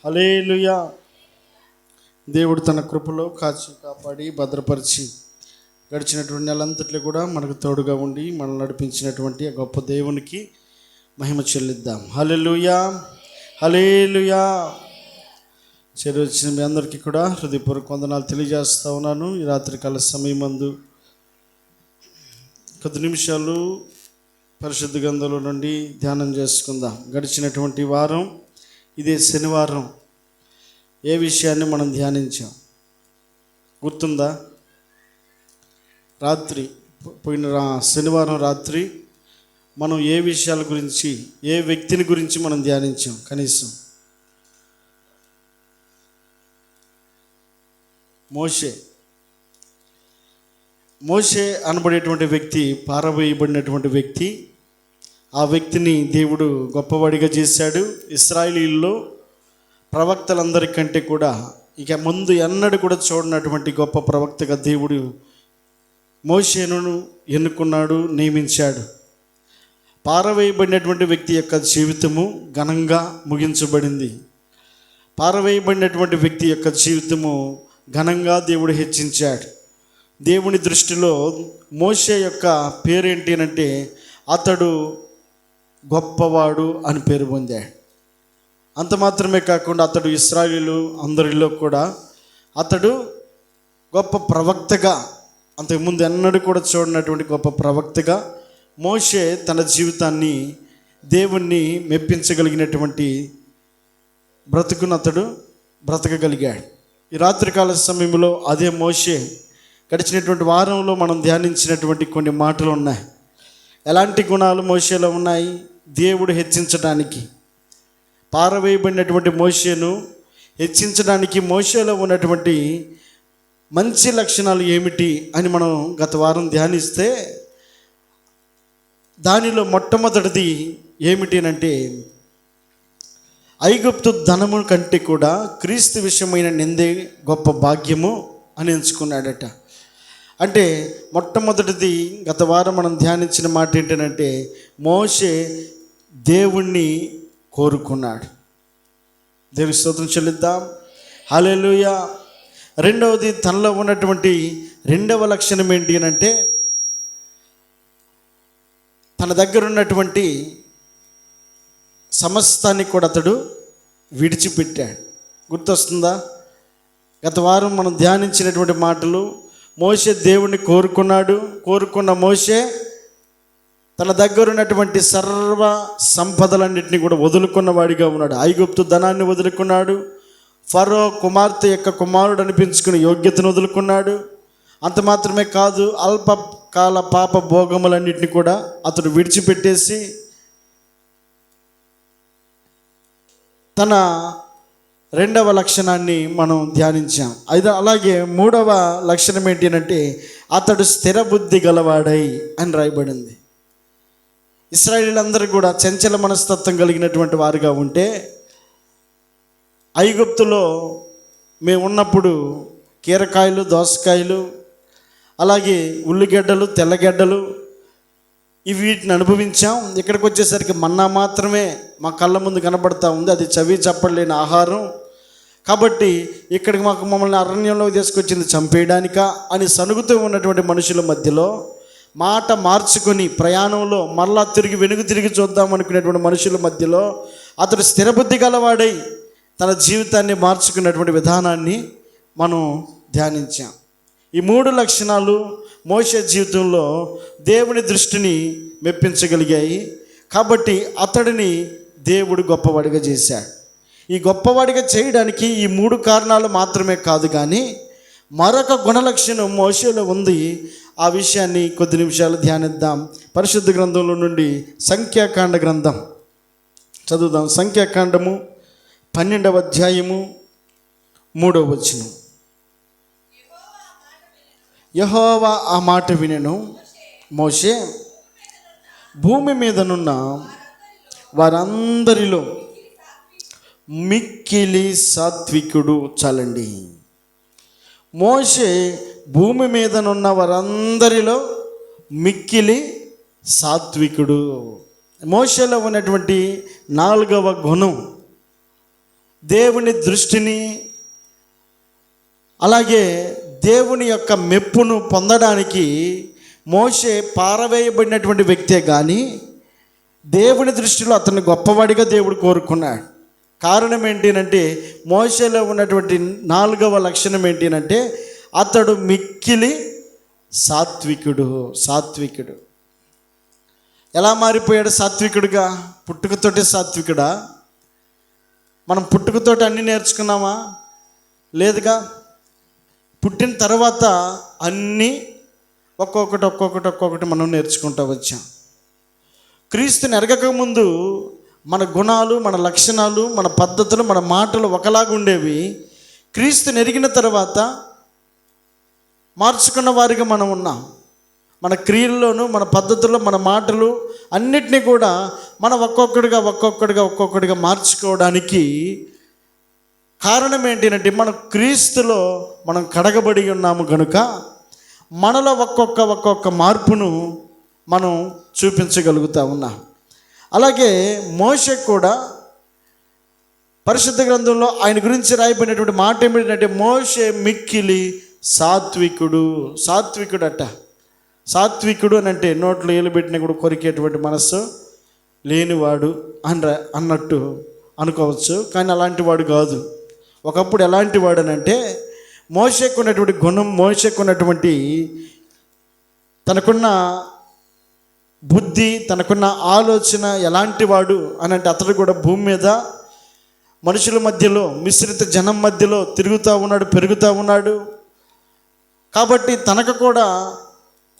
హల్లెలూయా. దేవుడు తన కృపలో కాచి కాపాడి భద్రపరిచి గడిచినటువంటి నెలంతట్లో కూడా మనకు తోడుగా ఉండి మనల్ని నడిపించినటువంటి ఆ గొప్ప దేవునికి మహిమ చెల్లిద్దాం. హల్లెలూయా, హల్లెలూయా. చేరి వచ్చిన మీ అందరికీ కూడా హృదయపూర్వక వందనాలు తెలియజేస్తూ ఉన్నాను. ఈ రాత్రికాల సమయం మందు కొద్ది నిమిషాలు పరిశుద్ధ గ్రంథంలో నుండి ధ్యానం చేసుకుందాం. గడిచినటువంటి వారం ఇదే శనివారం ఏ విషయాన్ని మనం ధ్యానించాం గుర్తుందా? రాత్రి పోయిన శనివారం రాత్రి మనం ఏ విషయాల గురించి, ఏ వ్యక్తిని గురించి మనం ధ్యానించాం? కనీసం మోషే అనబడేటువంటి వ్యక్తి, పారవేయబడినటువంటి వ్యక్తి. ఆ వ్యక్తిని దేవుడు గొప్పవాడిగా చేశాడు. ఇశ్రాయేలీయుల్లో ప్రవక్తలందరికంటే కూడా ఇక ముందు ఎన్నడూ కూడా చూడనటువంటి గొప్ప ప్రవక్తగా దేవుడు మోషేను ఎన్నుకున్నాడు, నియమించాడు. పారవేయబడినటువంటి వ్యక్తి యొక్క జీవితము ఘనంగా ముగించబడింది. పారవేయబడినటువంటి వ్యక్తి యొక్క జీవితము ఘనంగా దేవుడు హెచ్చించాడు. దేవుని దృష్టిలో మోషే యొక్క పేరేంటి అంటే అతడు గొప్పవాడు అని పేరు పొందాడు. అంత మాత్రమే కాకుండా అతడు ఇశ్రాయేలు అందరిలో కూడా అతడు గొప్ప ప్రవక్తగా, అంతకుముందు ఎన్నడూ కూడా చూడనటువంటి గొప్ప ప్రవక్తగా మోషే తన జీవితాన్ని దేవుణ్ణి మెప్పించగలిగినటువంటి బ్రతుకును అతడు బ్రతకగలిగాడు. ఈ రాత్రికాల సమయంలో అదే మోషే గడిచినటువంటి వారంలో మనం ధ్యానించినటువంటి కొన్ని మాటలు ఉన్నాయి. ఎలాంటి గుణాలు మోషేలో ఉన్నాయి? దేవుడు హెచ్చించడానికి, పారవేయబడినటువంటి మోషేను హెచ్చించడానికి మోషేలో ఉన్నటువంటి మంచి లక్షణాలు ఏమిటి అని మనం గత వారం ధ్యానిస్తే దానిలో మొట్టమొదటిది ఏమిటి అంటే ఐగుప్తు ధనము కంటే కూడా క్రీస్తు విషయమైన నిందే గొప్ప భాగ్యము అని ఎంచుకున్నాడట. అంటే మొట్టమొదటిది గత వారం మనం ధ్యానించిన మాట ఏంటంటే మోషే దేవుణ్ణి కోరుకున్నాడు. దేవుని స్తోత్రం చెల్లిద్దాం. హల్లెలూయా. రెండవది, తనలో ఉన్నటువంటి రెండవ లక్షణం ఏంటి అంటే తన దగ్గర ఉన్నటువంటి సమస్తాన్ని కూడా అతడు విడిచిపెట్టాడు. గుర్తొస్తుందా? గత వారం మనం ధ్యానించినటువంటి మాటలు. మోషే దేవుణ్ణి కోరుకున్న మోషే తన దగ్గర ఉన్నటువంటి సర్వ సంపదలన్నింటినీ కూడా వదులుకున్నవాడిగా ఉన్నాడు. ఐగుప్తు ధనాన్ని వదులుకున్నాడు. ఫరో కుమార్తె యొక్క కుమారుడు అనిపించుకునే యోగ్యతను వదులుకున్నాడు. అంత మాత్రమే కాదు, అల్పకాల పాప భోగములన్నింటినీ కూడా అతడు విడిచిపెట్టేసి తన రెండవ లక్షణాన్ని మనం ధ్యానించాం. అలాగే మూడవ లక్షణం ఏంటి అంటే అతడు స్థిర బుద్ధి గలవాడై అని రాయబడింది. ఇశ్రాయేలీలందరూ కూడా చంచల మనస్తత్వం కలిగినటువంటి వారుగా ఉంటే, ఐగుప్తులో మేము ఉన్నప్పుడు కీరకాయలు, దోసకాయలు, అలాగే ఉల్లిగడ్డలు, తెల్లగడ్డలు వీటిని అనుభవించాం. ఇక్కడికి వచ్చేసరికి మన్నా మాత్రమే మా కళ్ళ ముందు కనబడతా ఉంది. అది చవి చప్పలేని ఆహారం. కాబట్టి ఇక్కడికి మమ్మల్ని అరణ్యంలో తీసుకొచ్చింది చంపేయడానికా అని సనుగుతూ ఉన్నటువంటి మనుషుల మధ్యలో మాట మార్చుకొని ప్రయాణంలో మరలా వెనుక తిరిగి చూద్దాం అనుకునేటువంటి మనుషుల మధ్యలో అతడు స్థిరబుద్ధి గలవాడై తన జీవితాన్ని మార్చుకున్నటువంటి విధానాన్ని మనం ధ్యానించాం. ఈ మూడు లక్షణాలు మోషే జీవితంలో దేవుని దృష్టిని మెప్పించగలిగాయి. కాబట్టి అతడిని దేవుడు గొప్పవాడిగా చేశాడు. ఈ గొప్పవాడిగా చేయడానికి ఈ మూడు కారణాలు మాత్రమే కాదు, కానీ మరొక గుణలక్షణం మోషేలో ఉంది. ఆ విషయాన్ని కొద్ది నిమిషాలు ధ్యానిద్దాం. పరిశుద్ధ గ్రంథంలో నుండి సంఖ్యాకాండ గ్రంథం చదువుదాం. సంఖ్యాకాండము 12వ అధ్యాయము 3వ వచనం. యెహోవా ఆ మాట వినెను, మోషే భూమి మీదనున్న వారందరిలో మిక్కిలి సాత్వికుడు. చాలండి. మోషే భూమి మీదనున్న వారందరిలో మిక్కిలి సాత్వికుడు. మోషేలో ఉన్నటువంటి 4వ గుణం దేవుని దృష్టిని అలాగే దేవుని యొక్క మెప్పును పొందడానికి మోషే పారవేయబడినటువంటి వ్యక్తే కానీ దేవుని దృష్టిలో అతన్ని గొప్పవాడిగా దేవుడు కోరుకున్నాడు. కారణం ఏంటినంటే మోషేలో ఉన్నటువంటి 4వ లక్షణం ఏంటినంటే అతడు మిక్కిలి సాత్వికుడు. ఎలా మారిపోయాడు సాత్వికుడిగా? పుట్టుకతోటి సాత్వికుడా? మనం పుట్టుకతోటి అన్నీ నేర్చుకున్నామా? లేదుగా. పుట్టిన తర్వాత అన్నీ ఒక్కొక్కటి మనం నేర్చుకుంటూ వచ్చాం. క్రీస్తుని ఎరగక ముందు మన గుణాలు, మన లక్షణాలు, మన పద్ధతులు, మన మాటలు ఒకలాగా ఉండేవి. క్రీస్తుని ఎరిగిన తర్వాత మార్చుకున్న వారిగా మనం ఉన్నాం. మన క్రియల్లోనూ, మన పద్ధతుల్లో, మన మాటలు అన్నిటినీ కూడా మనం ఒక్కొక్కడిగా మార్చుకోవడానికి కారణం ఏంటంటే మనం క్రీస్తులో మనం కడగబడి ఉన్నాము కనుక మనలో ఒక్కొక్క మార్పును మనం చూపించగలుగుతా ఉన్నాం. అలాగే మోషే కూడా పరిశుద్ధ గ్రంథంలో ఆయన గురించి రాయబడినటువంటి మాట ఏమిటంటే మోషే మిక్కిలి సాత్వికుడట. సాత్వికుడు అని అంటే నోట్లో ఏలు పెట్టినా కూడా కొరికేటువంటి మనస్సు లేనివాడు అన్నట్టు అనుకోవచ్చు. కానీ అలాంటి వాడు కాదు. ఒకప్పుడు ఎలాంటి వాడు అని అంటే మోషేకు ఉన్నటువంటి గుణం, మోషేకు ఉన్నటువంటి తనకున్న బుద్ధి, తనకున్న ఆలోచన ఎలాంటి వాడు అని అంటే అతడు కూడా భూమి మీద మనుషుల మధ్యలో, మిశ్రిత జనం మధ్యలో తిరుగుతూ ఉన్నాడు, పెరుగుతూ ఉన్నాడు. కాబట్టి తనకు కూడా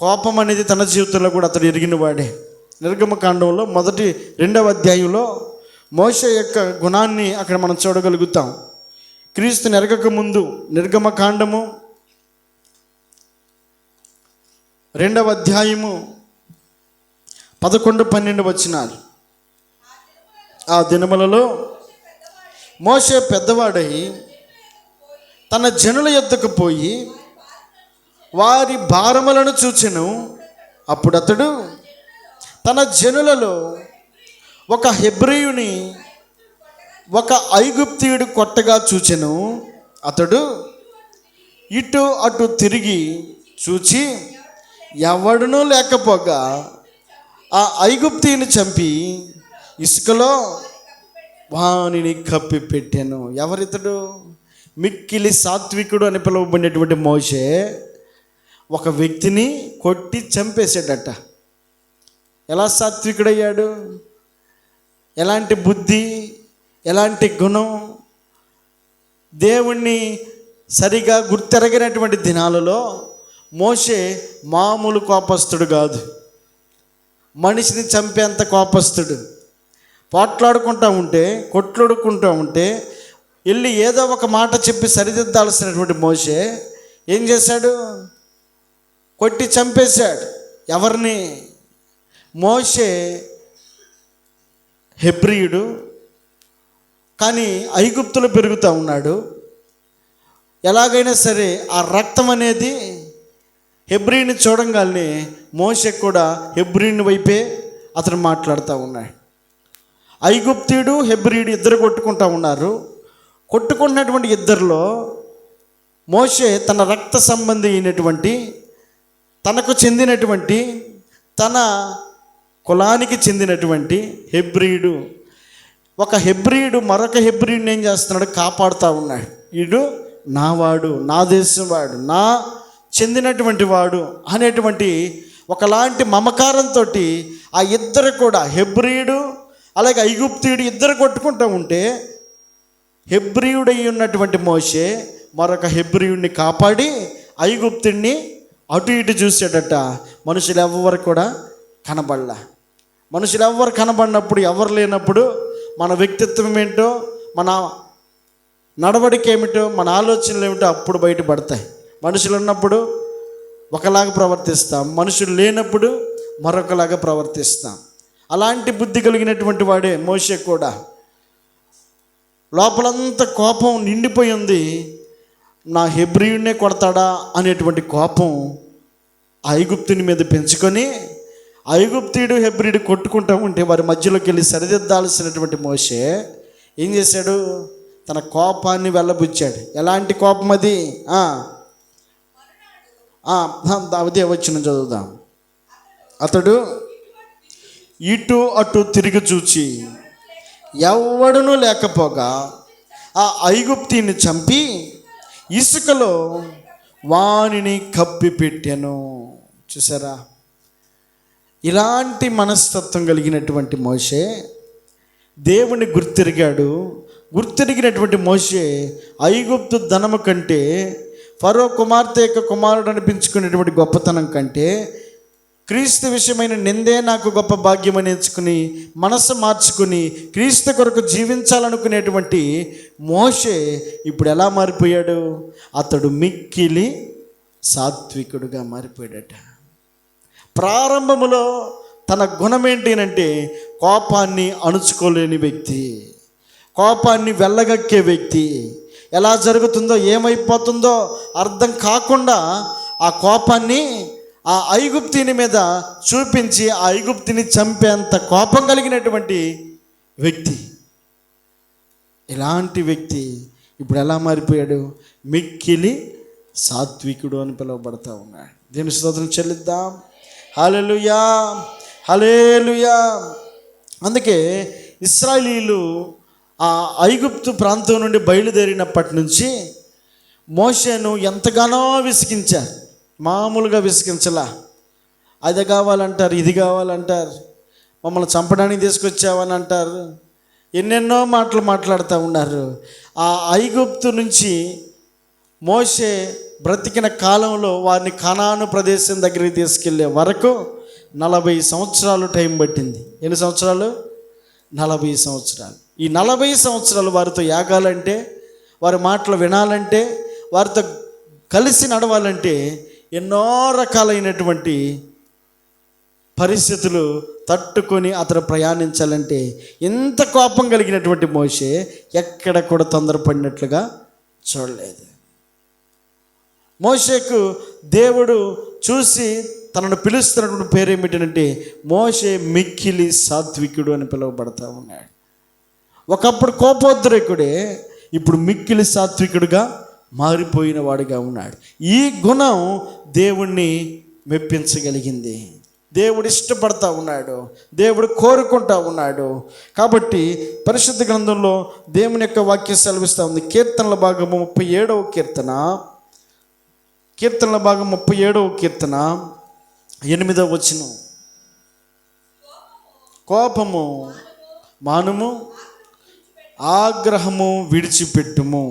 కోపం అనేది తన జీవితంలో కూడా అతడు ఎరిగిన వాడే. నిర్గమకాండంలో 2వ అధ్యాయంలో మోషే యొక్క గుణాన్ని అక్కడ మనం చూడగలుగుతాం. క్రీస్తుని ఎరగక ముందు నిర్గమకాండము 2వ అధ్యాయము 11-12 వచనాలు. ఆ దినములలో మోషే పెద్దవాడై తన జనుల యొద్దకు పోయి వారి భారములను చూచెను. అప్పుడు అతడు తన జనులలో ఒక హెబ్రీయుని ఒక ఐగుప్తీయుడు కొట్టగా చూచెను. అతడు ఇటు అటు తిరిగి చూచి ఎవడునూ లేకపోగా ఆ ఐగుప్తీయుని చంపి ఇసుకలో వానిని కప్పి పెట్టాను. ఎవరితడు? మిక్కిలి సాత్వికుడు అని పిలువబడినటువంటి మోషే ఒక వ్యక్తిని కొట్టి చంపేశాడట. ఎలా సాత్వికుడయ్యాడు? ఎలాంటి బుద్ధి, ఎలాంటి గుణం? దేవుణ్ణి సరిగా గుర్తెరగినటువంటి దినాలలో మోషే మామూలు కోపస్తుడు కాదు. మనిషిని చంపేంత కోపస్తుడు. పోట్లాడుకుంటూ ఉంటే, కొట్లాడుకుంటూ ఉంటే వెళ్ళి ఏదో ఒక మాట చెప్పి సరిదిద్దాల్సినటువంటి మోషే ఏం చేశాడు? కొట్టి చంపేశాడు. ఎవరిని? మోషే హెబ్రీయుడు, కానీ ఐగుప్తులో పెరుగుతూ ఉన్నాడు. ఎలాగైనా సరే ఆ రక్తం అనేది హెబ్రీని చూడంగానే మోషే కూడా హెబ్రీని వైపే అతను మాట్లాడుతూ ఉన్నాడు. ఐగుప్తీయుడు, హెబ్రీయుడు ఇద్దరు కొట్టుకుంటూ ఉన్నారు. కొట్టుకున్నటువంటి ఇద్దరిలో మోషే తన రక్త సంబంధి అయినటువంటి, తనకు చెందినటువంటి, తన కులానికి చెందినటువంటి హెబ్రీయుడు, ఒక హెబ్రీయుడు మరొక హెబ్రీయుడిని ఏం చేస్తున్నాడు? కాపాడుతూ ఉన్నాడు. వీడు నావాడు, నా దేశం వాడు, నా చెందినటువంటి వాడు అనేటువంటి ఒకలాంటి మమకారంతో ఆ ఇద్దరు కూడా, హెబ్రీయుడు అలాగే ఐగుప్తీయుడు ఇద్దరు కొట్టుకుంటూ ఉంటే హెబ్రీయుడై ఉన్నటువంటి మోషే మరొక హెబ్రీయుడిని కాపాడి ఐగుప్తుడిని అటు ఇటు చూసాడట. మనుషులు ఎవ్వరు కూడా కనబడలా. మనుషులు ఎవ్వరు కనబడినప్పుడు, ఎవరు లేనప్పుడు మన వ్యక్తిత్వం ఏంటో, మన నడవడిక ఏమిటో, మన ఆలోచనలు ఏమిటో అప్పుడు బయటపడతాయి. మనుషులు ఉన్నప్పుడు ఒకలాగా ప్రవర్తిస్తాం, మనుషులు లేనప్పుడు మరొకలాగా ప్రవర్తిస్తాం. అలాంటి బుద్ధి కలిగినటువంటి వాడే మోషే కూడా. లోపలంతా కోపం నిండిపోయి ఉంది. నా హెబ్రీయుడినే కొడతాడా అనేటువంటి కోపం ఐగుప్తుని మీద పెంచుకొని ఐగుప్తీయుడు హెబ్రీయుడు కొట్టుకుంటూ ఉంటే వారి మధ్యలోకి వెళ్ళి సరిదిద్దాల్సినటువంటి మోషే ఏం చేశాడు? తన కోపాన్ని వెళ్ళబుచ్చాడు. ఎలాంటి కోపం అది? అదే వచ్చిన చదువుదాం. అతడు ఇటు అటు తిరిగి చూచి ఎవడునూ లేకపోగా ఆ ఐగుప్తీని చంపి ఇసుకలో వానిని కప్పిపెట్టెను. చూసారా? ఇలాంటి మనస్తత్వం కలిగినటువంటి మోషే దేవుని గుర్తిరిగినటువంటి మోషే ఐగుప్తు ధనము కంటే, ఫరో కుమార్తె యొక్క కుమారుడు అనిపించుకునేటువంటి గొప్పతనం కంటే, క్రీస్తు విషయమైన నిందే నాకు గొప్ప భాగ్యం అని ఎంచుకుని మనసు మార్చుకుని క్రీస్తు కొరకు జీవించాలనుకునేటువంటి మోషే ఇప్పుడు ఎలా మారిపోయాడు? అతడు మిక్కిలి సాత్వికుడుగా మారిపోయాడట. ప్రారంభములో తన గుణం ఏంటి అంటే కోపాన్ని అణుచుకోలేని వ్యక్తి, కోపాన్ని వెళ్ళగక్కే వ్యక్తి. ఎలా జరుగుతుందో ఏమైపోతుందో అర్థం కాకుండా ఆ కోపాన్ని ఆ ఐగుప్తిని మీద చూపించి ఆ ఐగుప్తిని చంపేంత కోపం కలిగినటువంటి వ్యక్తి. ఇలాంటి వ్యక్తి ఇప్పుడు ఎలా మారిపోయాడు? మిక్కిలి సాత్వికుడు అని పిలువబడతా ఉన్నాడు. దీని స్తోత్రం చెల్లిద్దాం. హల్లెలూయా, హల్లెలూయా. అందుకే ఇశ్రాయేలీయులు ఆ ఐగుప్తు ప్రాంతం నుండి బయలుదేరినప్పటి నుంచి మోషేను ఎంతగానో విసిగించారు. మామూలుగా విసిగించలా. అది కావాలంటారు, ఇది కావాలంటారు, మమ్మల్ని చంపడానికి తీసుకొచ్చావని అంటారు, ఎన్నెన్నో మాటలు మాట్లాడుతూ ఉన్నారు. ఆ ఐగుప్తు నుంచి మోషే బ్రతికిన కాలంలో వారిని కనాను ప్రదేశం దగ్గరికి తీసుకెళ్లే వరకు 40 సంవత్సరాలు టైం పట్టింది. ఎన్ని సంవత్సరాలు? 40 సంవత్సరాలు. ఈ 40 సంవత్సరాలు వారితో యాగాలంటే, వారి మాటలు వినాలంటే, వారితో కలిసి నడవాలంటే ఎన్నో రకాలైనటువంటి పరిస్థితులు తట్టుకొని అతను ప్రయాణించాలంటే ఎంత కోపం కలిగినటువంటి మోషే ఎక్కడ కూడా తొందరపడినట్లుగా చూడలేదు. మోషేకు దేవుడు చూసి తనను పిలుస్తున్నటువంటి పేరేమిటంటే మోషే మిక్కిలి సాత్వికుడు అని పిలువబడతా ఉన్నాడు. ఒకప్పుడు కోపోద్రేకుడే, ఇప్పుడు మిక్కిలి సాత్వికుడుగా మారిపోయిన వాడిగా ఉన్నాడు. ఈ గుణం దేవుణ్ణి మెప్పించగలిగింది. దేవుడు ఇష్టపడతా ఉన్నాడు, దేవుడు కోరుకుంటా ఉన్నాడు. కాబట్టి పరిశుద్ధ గ్రంథంలో దేవుని యొక్క వాక్యం సెలవిస్తూ ఉంది. కీర్తనల భాగము 37వ కీర్తన, కీర్తనల భాగం 37వ కీర్తన 8వ వచనం. కోపము మానుము, ఆగ్రహము విడిచిపెట్టుము,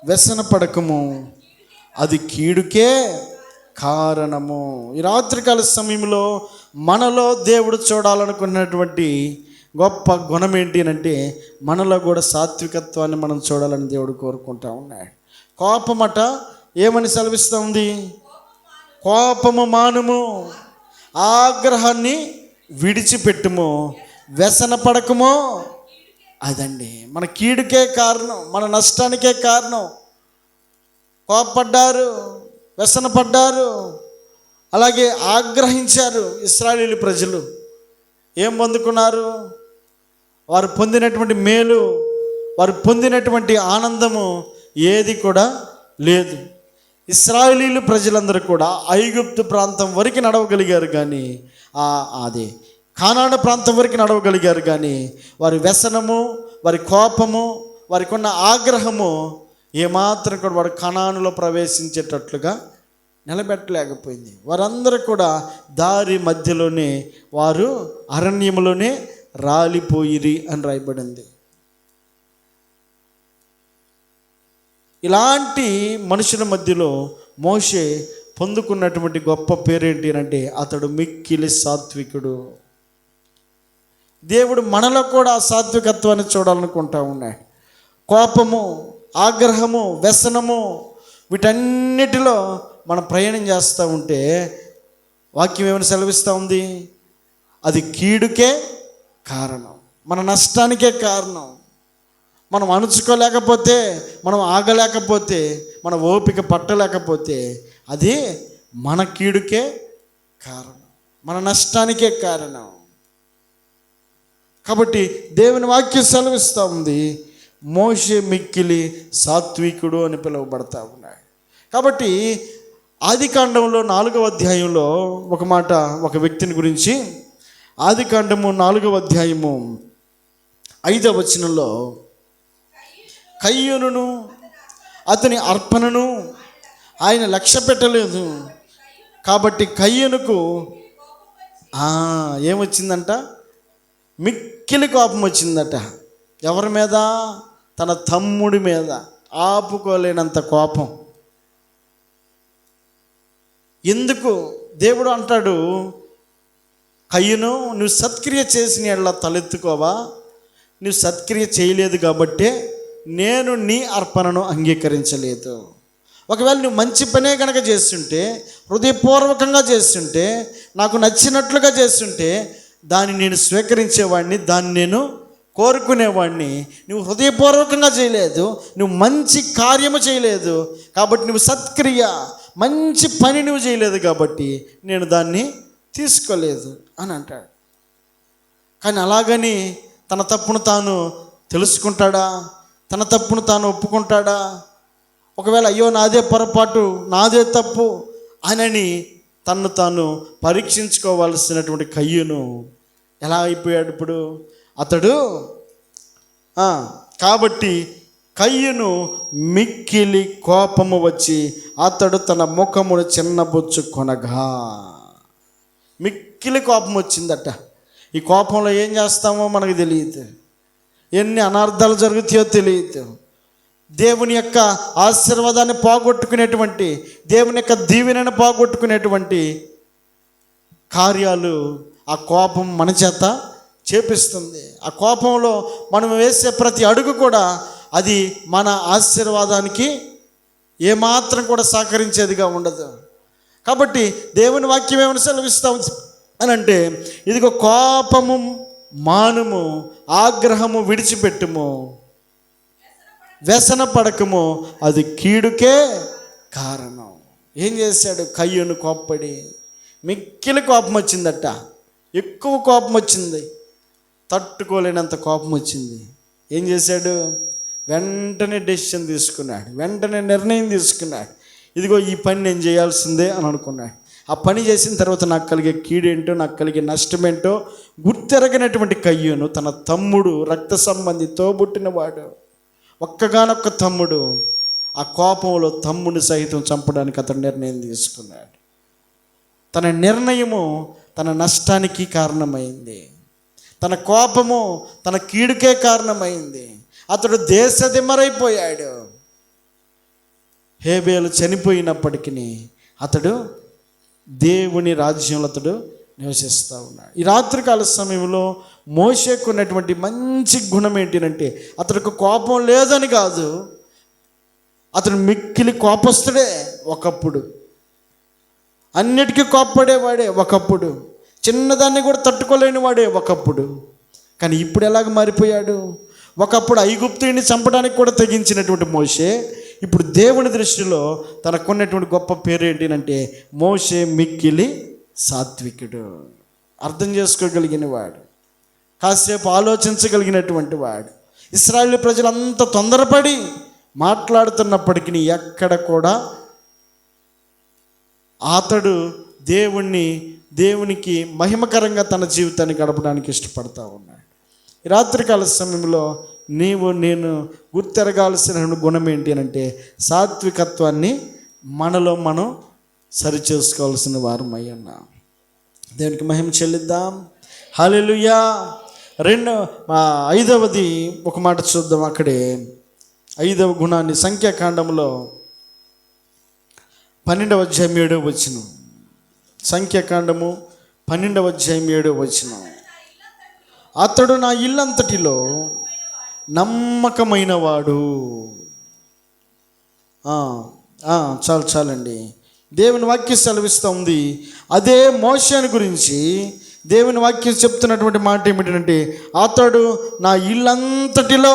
వ్యసన పడకము, అది కీడుకే కారణము. ఈ రాత్రికాల సమయంలో మనలో దేవుడు చూడాలనుకున్నటువంటి గొప్ప గుణం ఏంటి అంటే మనలో కూడా సాత్వికత్వాన్ని మనం చూడాలని దేవుడు కోరుకుంటా ఉన్నాడు. కోపమట ఏమని సెలవిస్తుంది? కోపము మానుము, ఆగ్రహాన్ని విడిచిపెట్టుము, వ్యసన పడకము. అదండి మన కీడుకే కారణం, మన నష్టానికే కారణం. కోపపడ్డారు, వ్యసనపడ్డారు, అలాగే ఆగ్రహించారు. ఇశ్రాయేలు ప్రజలు ఏం పొందుకున్నారు? వారు పొందినటువంటి మేలు, వారు పొందినటువంటి ఆనందము ఏది కూడా లేదు. ఇశ్రాయేలీలు ప్రజలందరూ కూడా ఐగుప్తు ప్రాంతం వరకు నడవగలిగారు, కానీ అదే కానాను ప్రాంతం వరకు నడవగలిగారు, కానీ వారి వ్యసనము, వారి కోపము, వారికి ఉన్న ఆగ్రహము ఏమాత్రం కూడా వాడు కనానులో ప్రవేశించేటట్లుగా నిలబెట్టలేకపోయింది. వారందరూ కూడా దారి మధ్యలోనే, వారు అరణ్యములోనే రాలిపోయిరి అని రాయబడింది. ఇలాంటి మనుషుల మధ్యలో మోషే పొందుకున్నటువంటి గొప్ప పేరేంటి అంటే అతడు మిక్కిలి సాత్వికుడు. దేవుడు మనలో కూడా ఆ సాత్వికత్వాన్ని చూడాలనుకుంటా ఉన్నాడు. కోపము, ఆగ్రహము, వ్యసనము, వీటన్నిటిలో మనం ప్రయాణం చేస్తూ ఉంటే వాక్యం ఏమైనా సెలవిస్తూ ఉంది? అది కీడుకే కారణం, మన నష్టానికే కారణం. మనం అణుచుకోలేకపోతే, మనం ఆగలేకపోతే, మన ఓపిక పట్టలేకపోతే అది మన కీడుకే కారణం, మన నష్టానికే కారణం. కాబట్టి దేవుని వాక్యం సెలవిస్తూ ఉంది, మోషే మిక్కిలి సాత్వికుడు అని పిలువబడతా ఉన్నాడు. కాబట్టి ఆదికాండంలో 4వ అధ్యాయంలో ఒక మాట, ఒక వ్యక్తిని గురించి, ఆదికాండము 4వ అధ్యాయము 5వ వచనంలో కయ్యూనును అతని అర్పణను ఆయన లక్ష్య పెట్టలేదు, కాబట్టి కయ్యూనుకు ఏమొచ్చిందంట? మిక్కిలి కోపం వచ్చిందట. ఎవరి మీద? తన తమ్ముడి మీద. ఆపుకోలేనంత కోపం. ఎందుకు? దేవుడు అంటాడు, కయ్యూను, నువ్వు సత్క్రియ చేసిన ఎడల తలెత్తుకోవా? నువ్వు సత్క్రియ చేయలేదు కాబట్టే నేను నీ అర్పణను అంగీకరించలేదు. ఒకవేళ నువ్వు మంచి పనే కనుక చేస్తుంటే, హృదయపూర్వకంగా చేస్తుంటే, నాకు నచ్చినట్లుగా చేస్తుంటే దాన్ని నేను స్వీకరించేవాడిని, దాన్ని నేను కోరుకునేవాడిని. నువ్వు హృదయపూర్వకంగా చేయలేదు, నువ్వు మంచి కార్యము చేయలేదు కాబట్టి, నువ్వు సత్క్రియ మంచి పని నువ్వు చేయలేదు కాబట్టి నేను దాన్ని తీసుకోలేదు అని అంటాడు. కానీ అలాగని తన తప్పును తాను తెలుసుకుంటాడా? తన తప్పును తాను ఒప్పుకుంటాడా? ఒకవేళ అయ్యో నాదే పొరపాటు, నాదే తప్పు అని తన్ను తాను పరీక్షించుకోవాల్సినటువంటి కయ్యూను ఎలా అయిపోయాడు ఇప్పుడు? అతడు కాబట్టి కయ్యూను మిక్కిలి కోపము వచ్చి అతడు తన ముఖమును చిన్నబుచ్చుకొనగా. మిక్కిలి కోపం వచ్చిందట. ఈ కోపంలో ఏం చేస్తామో మనకు తెలియదు, ఎన్ని అనర్థాలు జరుగుతాయో తెలియదు. దేవుని యొక్క ఆశీర్వాదాన్ని పోగొట్టుకునేటువంటి, దేవుని యొక్క దీవెనను పోగొట్టుకునేటువంటి కార్యాలు ఆ కోపం మన చేత చేపిస్తుంది. ఆ కోపంలో మనం వేసే ప్రతి అడుగు కూడా అది మన ఆశీర్వాదానికి ఏమాత్రం కూడా సహకరించేదిగా ఉండదు. కాబట్టి దేవుని వాక్యం ఏమైనా సెలవిస్తాం అని అంటే, ఇదిగో కోపము మానుము, ఆగ్రహము విడిచిపెట్టుము, వ్యసన పడకము, అది కీడుకే కారణం. ఏం చేశాడు? కయ్యూను కోప్పడి మిక్కిలి కోపం వచ్చిందట. ఎక్కువ కోపం వచ్చింది, తట్టుకోలేనంత కోపం వచ్చింది. ఏం చేశాడు? వెంటనే డెసిషన్ తీసుకున్నాడు, వెంటనే నిర్ణయం తీసుకున్నాడు. ఇదిగో ఈ పని నేను చేయాల్సిందే అని అనుకున్నాడు. ఆ పని చేసిన తర్వాత నాకు కలిగే కీడేంటో, నాకు కలిగే నష్టమేంటో గుర్తెరగనటువంటి కయ్యూను తన తమ్ముడు, రక్త సంబంధితో పుట్టినవాడు, ఒక్కగానొక్క తమ్ముడు, ఆ కోపంలో తమ్ముడిని సహితం చంపడానికి అతను నిర్ణయం తీసుకున్నాడు. తన నిర్ణయము తన నష్టానికి కారణమైంది, తన కోపము తన కీడుకే కారణమైంది. అతడు దేశదిమ్మరైపోయాడు. హేబేలు చనిపోయినప్పటికీ అతడు దేవుని రాజ్యంలో అతడు నివసిస్తూ ఉన్నాడు. ఈ రాత్రికాల సమయంలో మోషేకు ఉన్నటువంటి మంచి గుణం ఏంటంటే, అతడికి కోపం లేదని కాదు, అతడు మిక్కిలి కోపస్తుడే ఒకప్పుడు, అన్నిటికీ కోప్పడేవాడే ఒకప్పుడు, చిన్నదాన్ని కూడా తట్టుకోలేని వాడే ఒకప్పుడు. కానీ ఇప్పుడు ఎలాగ మారిపోయాడు? ఒకప్పుడు ఐగుప్తుని చంపడానికి కూడా తెగించినటువంటి మోషే ఇప్పుడు దేవుని దృష్టిలో తనకున్నటువంటి గొప్ప పేరు ఏంటంటే మోషే మిక్కిలి సాత్వికుడు. అర్థం చేసుకోగలిగిన వాడు, కాసేపు ఆలోచించగలిగినటువంటి వాడు. ఇశ్రాయేలు ప్రజలంతా తొందరపడి మాట్లాడుతున్నప్పటికీ ఎక్కడ కూడా అతడు దేవునికి మహిమకరంగా తన జీవితాన్ని గడపడానికి ఇష్టపడతా ఉన్నాడు. ఈ రాత్రికాల సమయంలో నేను గుర్తెరగాల్సిన గుణం ఏంటి అంటే, సాత్వికత్వాన్ని మనలో మనం సరిచేసుకోవాల్సిన వారం అయ్యన్నా. దేవునికి మహిమ చెల్లిద్దాం. హల్లెలూయా. 5వది ఒక మాట చూద్దాం. అక్కడే 5వ గుణాన్ని సంఖ్యాకాండంలో 12వ అధ్యాయం 7వ వచనం. సంఖ్యాకాండము 12వ అధ్యాయం 7వ వచనం. అతడు నా ఇల్లంతటిలో నమ్మకమైన వాడు. చాలండి. దేవుని వాక్యం సెలవిస్తూ ఉంది. అదే మోషేని గురించి దేవుని వాక్యం చెప్తున్నటువంటి మాట ఏమిటంటే, అతడు నా ఇల్లంతటిలో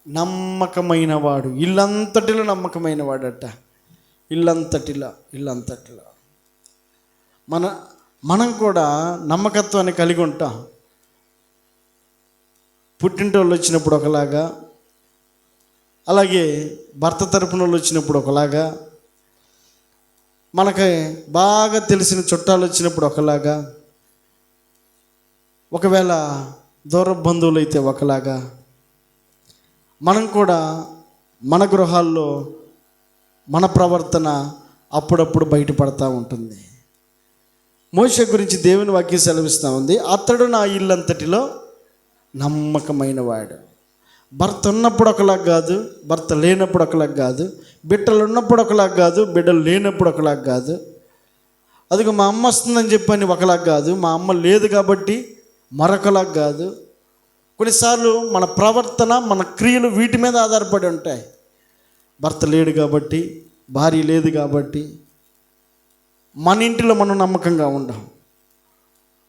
నమ్మకమైన వాడు. ఇల్లంతటిలో నమ్మకమైన వాడట. ఇల్లంతటిలో మనం కూడా నమ్మకత్వాన్ని కలిగి ఉంటాం. పుట్టింటోళ్ళు వచ్చినప్పుడు ఒకలాగా, అలాగే భర్త తరపున వాళ్ళు వచ్చినప్పుడు ఒకలాగా, మనకి బాగా తెలిసిన చుట్టాలు వచ్చినప్పుడు ఒకలాగా, ఒకవేళ దూర బంధువులు అయితే ఒకలాగా, మనం కూడా మన గృహాల్లో మన ప్రవర్తన అప్పుడప్పుడు బయటపడతా ఉంటుంది. మోషే గురించి దేవుని వాక్యం సెలవిస్తూ ఉంది, అతడు నా ఇల్లంతటిలో నమ్మకమైన వాడు. భర్త ఉన్నప్పుడు ఒకలాగా కాదు, భర్త లేనప్పుడు ఒకలాగా కాదు, బిడ్డలు ఉన్నప్పుడు ఒకలాగా కాదు, బిడ్డలు లేనప్పుడు ఒకలాగా కాదు. అదిగో మా అమ్మ వస్తుందని చెప్పని ఒకలాగా కాదు, మా అమ్మ లేదు కాబట్టి మరొకలాగా కాదు. కొన్నిసార్లు మన ప్రవర్తన, మన క్రియలు వీటి మీద ఆధారపడి ఉంటాయి. భర్త లేడు కాబట్టి, భార్య లేదు కాబట్టి మన ఇంటిలో మనం నమ్మకంగా ఉండం.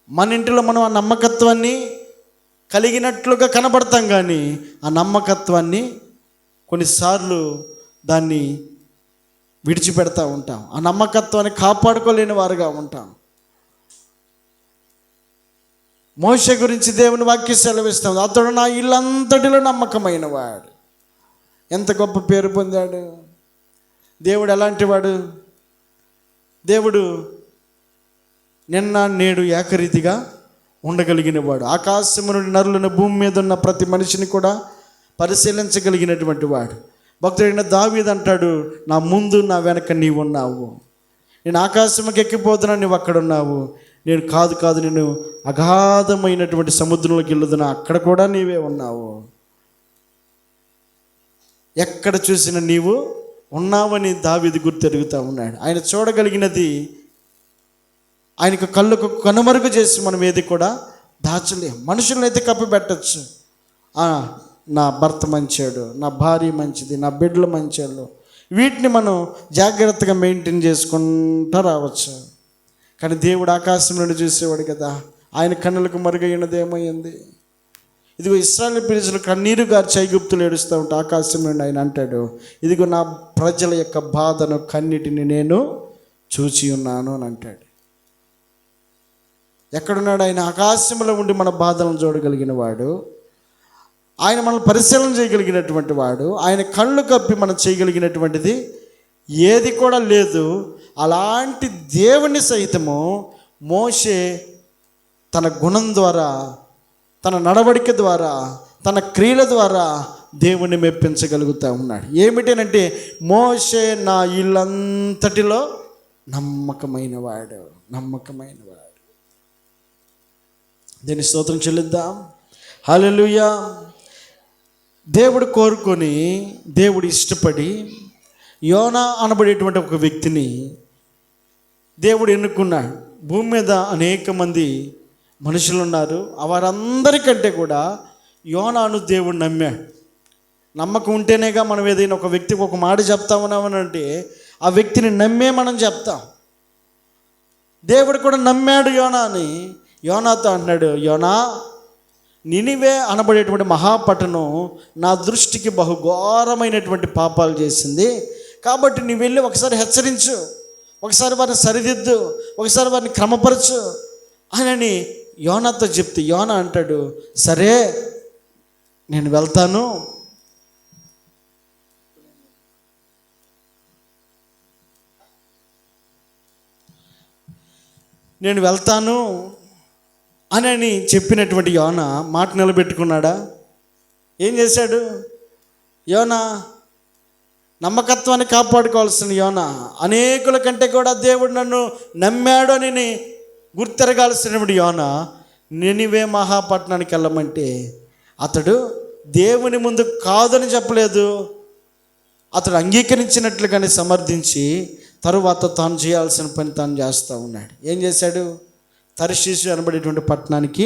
మన ఇంటిలో మనం ఆ నమ్మకత్వాన్ని కలిగినట్లుగా కనబడతాం, కానీ ఆ నమ్మకత్వాన్ని కొన్నిసార్లు దాన్ని విడిచిపెడతా ఉంటాం. ఆ నమ్మకత్వాన్ని కాపాడుకోలేని వారుగా ఉంటాం. మోషే గురించి దేవుని వాక్యం సెలవిస్తాం, అతడు నా ఇల్లంతటిలో నమ్మకమైన వాడు. ఎంత గొప్ప పేరు పొందాడు. దేవుడు ఎలాంటి వాడు? దేవుడు నిన్న నేడు ఏకరీతిగా ఉండగలిగిన వాడు. ఆకాశము నుండి నరులను, భూమి మీద ఉన్న ప్రతి మనిషిని కూడా పరిశీలించగలిగినటువంటి వాడు. భక్తుడైన దావీదు అంటాడు, నా ముందు నా వెనక నీవు ఉన్నావు. నేను ఆకాశంకి ఎక్కిపోతున్నా, నువ్వు అక్కడ ఉన్నావు. నేను కాదు నేను అగాధమైనటువంటి సముద్రంలోకి వెళ్ళుదునా, అక్కడ కూడా నీవే ఉన్నావు. ఎక్కడ చూసినా నీవు ఉన్నావని దావీదు గుర్తెరుగుతూ ఉన్నాడు. ఆయన చూడగలిగినది ఆయనకు కళ్ళకు కనుమరుగు చేసి మనం ఏది కూడా దాచలేం. మనుషులను అయితే కప్పిపెట్టచ్చు. నా భర్త మంచాడు, నా భార్య మంచిది, నా బిడ్డలు మంచాడు, వీటిని మనం జాగ్రత్తగా మెయింటైన్ చేసుకుంటూ రావచ్చు. కానీ దేవుడు ఆకాశం నుండి చూసేవాడు కదా, ఆయన కన్నులకు మరుగైనది ఏమైంది? ఇదిగో ఇశ్రాయేలు ప్రజలు కన్నీరు గార్చి ఐగుప్తులు ఏడుస్తూ ఉంటే ఆకాశం నుండి ఆయన అంటాడు, ఇదిగో నా ప్రజల యొక్క బాధను కన్నిటిని నేను చూచి ఉన్నాను అని అంటాడు. ఎక్కడున్నాడు ఆయన? ఆకాశంలో ఉండి మన బాధలను చూడగలిగిన వాడు, ఆయన మనల్ని పరిశీలన చేయగలిగినటువంటి వాడు, ఆయన కళ్ళు కప్పి మనం చేయగలిగినటువంటిది ఏది కూడా లేదు. అలాంటి దేవుని సైతము మోషే తన గుణం ద్వారా, తన నడవడిక ద్వారా, తన క్రియల ద్వారా దేవుణ్ణి మెప్పించగలుగుతూ ఉన్నాడు. ఏమిటనంటే, మోషే నా ఇల్లంతటిలో నమ్మకమైన వాడు. దీని స్తోత్రం చెల్లిద్దాం. హల్లెలూయా. దేవుడు కోరుకొని, దేవుడు ఇష్టపడి యోనా అనబడేటువంటి ఒక వ్యక్తిని దేవుడు ఎన్నుకున్నాడు. భూమి మీద అనేక మంది మనుషులు ఉన్నారు. వారందరికంటే కూడా యోనాను దేవుడు నమ్మాడు. నమ్మకం ఉంటేనేగా మనం ఏదైనా ఒక వ్యక్తికి ఒక మాట చెప్తామన్నామనంటే ఆ వ్యక్తిని నమ్మే మనం చెప్తాం. దేవుడు కూడా నమ్మాడు యోనాని. యోనాతో అంటున్నాడు, యోనా, నినివే అనబడేటువంటి మహాపట్టణం నా దృష్టికి బహుఘోరమైనటువంటి పాపాలు చేసింది. కాబట్టి నీవు వెళ్ళి ఒకసారి హెచ్చరించు, ఒకసారి వారిని సరిదిద్దు, ఒకసారి వారిని క్రమపరచు అని యోనాతో చెప్తే యోనా అంటాడు, సరే నేను వెళ్తాను. అని చెప్పినటువంటి యోనా మాట నిలబెట్టుకున్నాడా? ఏం చేశాడు? యోనా నమ్మకత్వాన్ని కాపాడుకోవాల్సిన యోనా అనేకుల కంటే కూడా దేవుడు నన్ను నమ్మాడు అని గుర్తెరగాల్సినటువంటి యోనా నినివే మహాపట్నానికి వెళ్ళమంటే అతడు దేవుని ముందు కాదని చెప్పలేదు, అతడు అంగీకరించినట్లుగానే సమర్థించి తరువాత తాను చేయాల్సిన పని తాను చేస్తూ ఉన్నాడు. ఏం చేశాడు? తర్షీషు అనబడేటువంటి పట్టణానికి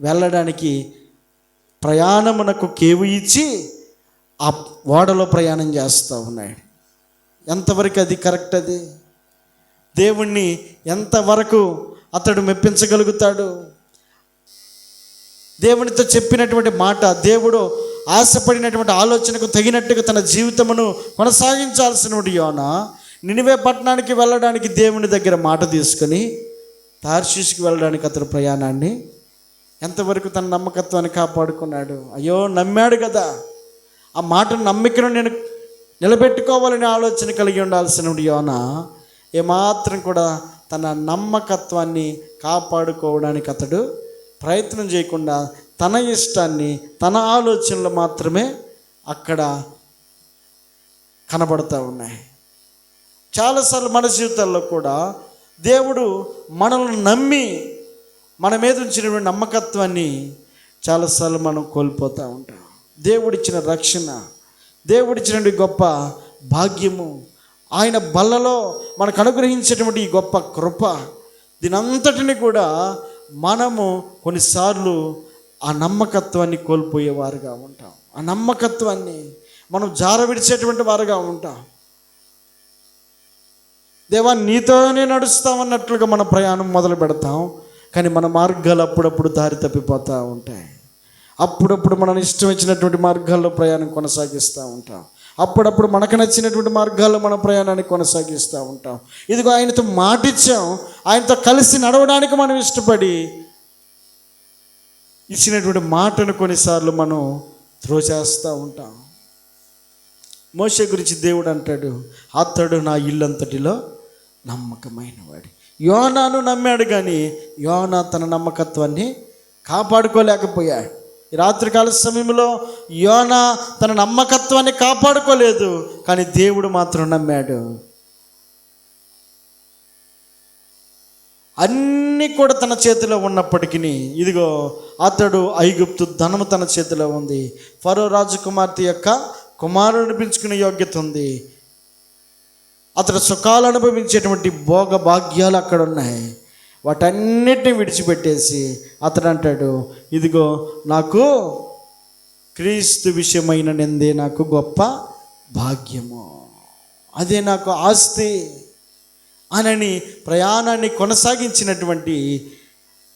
వెళ్ళడానికి ప్రయాణమునకు కేవు ఇచ్చి ఆ ఓడలో ప్రయాణం చేస్తూ ఉన్నాడు. ఎంతవరకు అది కరెక్ట్? అది దేవుణ్ణి ఎంతవరకు అతడు మెప్పించగలుగుతాడు? దేవునితో చెప్పినటువంటి మాట, దేవుడు ఆశపడినటువంటి ఆలోచనకు తగినట్టుగా తన జీవితమును కొనసాగించాల్సినటువంటి యోనా నినివే పట్టణానికి వెళ్ళడానికి దేవుని దగ్గర మాట తీసుకొని తార్షీషుకి వెళ్ళడానికి అతడు ప్రయాణాన్ని ఎంతవరకు తన నమ్మకత్వాన్ని కాపాడుకున్నాడు? అయ్యో, నమ్మాడు కదా, ఆ మాటను నమ్మికను నేను నిలబెట్టుకోవాలనే ఆలోచన కలిగి ఉండాల్సిన యోనా ఏమాత్రం కూడా తన నమ్మకత్వాన్ని కాపాడుకోవడానికి అతడు ప్రయత్నం చేయకుండా తన ఇష్టాన్ని, తన ఆలోచనలు మాత్రమే అక్కడ కనబడుతూ ఉన్నాయి. చాలాసార్లు మన జీవితాల్లో కూడా దేవుడు మనల్ని నమ్మి మన మీద ఉంచినటువంటి నమ్మకత్వాన్ని చాలాసార్లు మనం కోల్పోతూ ఉంటాం. దేవుడిచ్చిన రక్షణ, దేవుడిచ్చినటువంటి గొప్ప భాగ్యము, ఆయన బల్లలో మనకు అనుగ్రహించేటువంటి ఈ గొప్ప కృప, దీనంతటిని కూడా మనము కొన్నిసార్లు ఆ నమ్మకత్వాన్ని కోల్పోయేవారుగా ఉంటాం. ఆ నమ్మకత్వాన్ని మనం జారవిడిచేటువంటి వారుగా ఉంటాం. దేవా నీతోనే నడుస్తామన్నట్లుగా మన ప్రయాణం మొదలు పెడతాం, కానీ మన మార్గాలు అప్పుడప్పుడు దారి తప్పిపోతూ ఉంటాయి. అప్పుడప్పుడు మనం ఇష్టం వచ్చినటువంటి మార్గాల్లో ప్రయాణం కొనసాగిస్తూ ఉంటాం. అప్పుడప్పుడు మనకు నచ్చినటువంటి మార్గాల్లో మన ప్రయాణాన్ని కొనసాగిస్తూ ఉంటాం. ఇదిగో ఆయనతో మాటిచ్చాం, ఆయనతో కలిసి నడవడానికి మనం ఇష్టపడి ఇచ్చినటువంటి మాటను కొన్నిసార్లు మనం త్రోచేస్తూ ఉంటాం. మోషే గురించి దేవుడు అంటాడు, అతడు నా ఇల్లంతటిలో నమ్మకమైన వాడు. యోనాను నమ్మాడు, కానీ యోనా తన నమ్మకత్వాన్ని కాపాడుకోలేకపోయాడు. ఈ రాత్రికాల సమయంలో యోనా తన నమ్మకత్వాన్ని కాపాడుకోలేదు, కానీ దేవుడు మాత్రం నమ్మాడు. అన్నీ కూడా తన చేతిలో ఉన్నప్పటికీ ఇదిగో అతడు ఐగుప్తు ధనము తన చేతిలో ఉంది, ఫరో రాజకుమార్తె యొక్క కుమారుడు అనిపించుకునే యోగ్యత ఉంది, అతడు సుఖాలు అనుభవించేటువంటి భోగ భాగ్యాలు అక్కడ ఉన్నాయి. వాటన్నిటిని విడిచిపెట్టేసి అతడు అంటాడు, ఇదిగో నాకు క్రీస్తు విషయమైన నిందే నాకు గొప్ప భాగ్యము, అదే నాకు ఆస్తి అనని ప్రయాణాన్ని కొనసాగించినటువంటి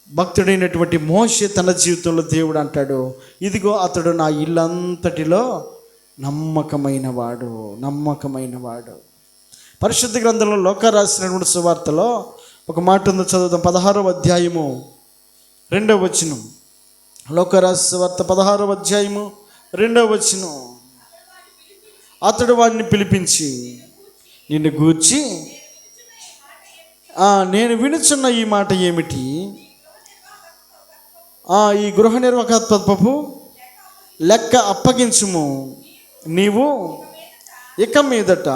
భక్తుడైనటువంటి మోషే తన జీవితంలో దేవుడు అంటాడు, ఇదిగో అతడు నా ఇల్లంతటిలో నమ్మకమైన వాడు. పరిశుద్ధ గ్రంథంలో లోకా రాసినటువంటి సువార్తలో ఒక మాట ఉందో చదువుదాం. 16వ అధ్యాయము 2వ వచనం. లోకా రాసిన సువార్త 16వ అధ్యాయము 2వ వచనం. అతడు వాడిని పిలిపించి నిన్ను గూర్చి నేను వినుచున్న ఈ మాట ఏమిటి? ఈ గృహ నిర్వాహకత్వపు లెక్క అప్పగించుము, నీవు ఇక మీదట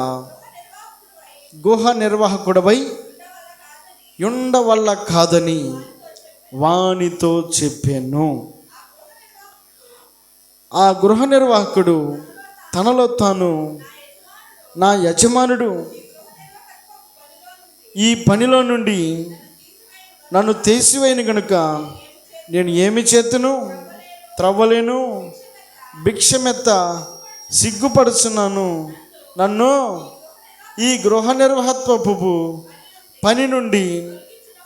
గృహ నిర్వాహకుడవై ఉండవల్ల కాదని వానితో చెప్పాను. ఆ గృహ నిర్వాహకుడు తనలో తాను, నా యజమానుడు ఈ పనిలో నుండి నన్ను తీసివేయను గనుక నేను ఏమి చేతును, త్రవ్వలేను, భిక్షమెత్త సిగ్గుపడుచున్నాను. నన్ను ఈ గృహ నిర్వాహత్వపు పని నుండి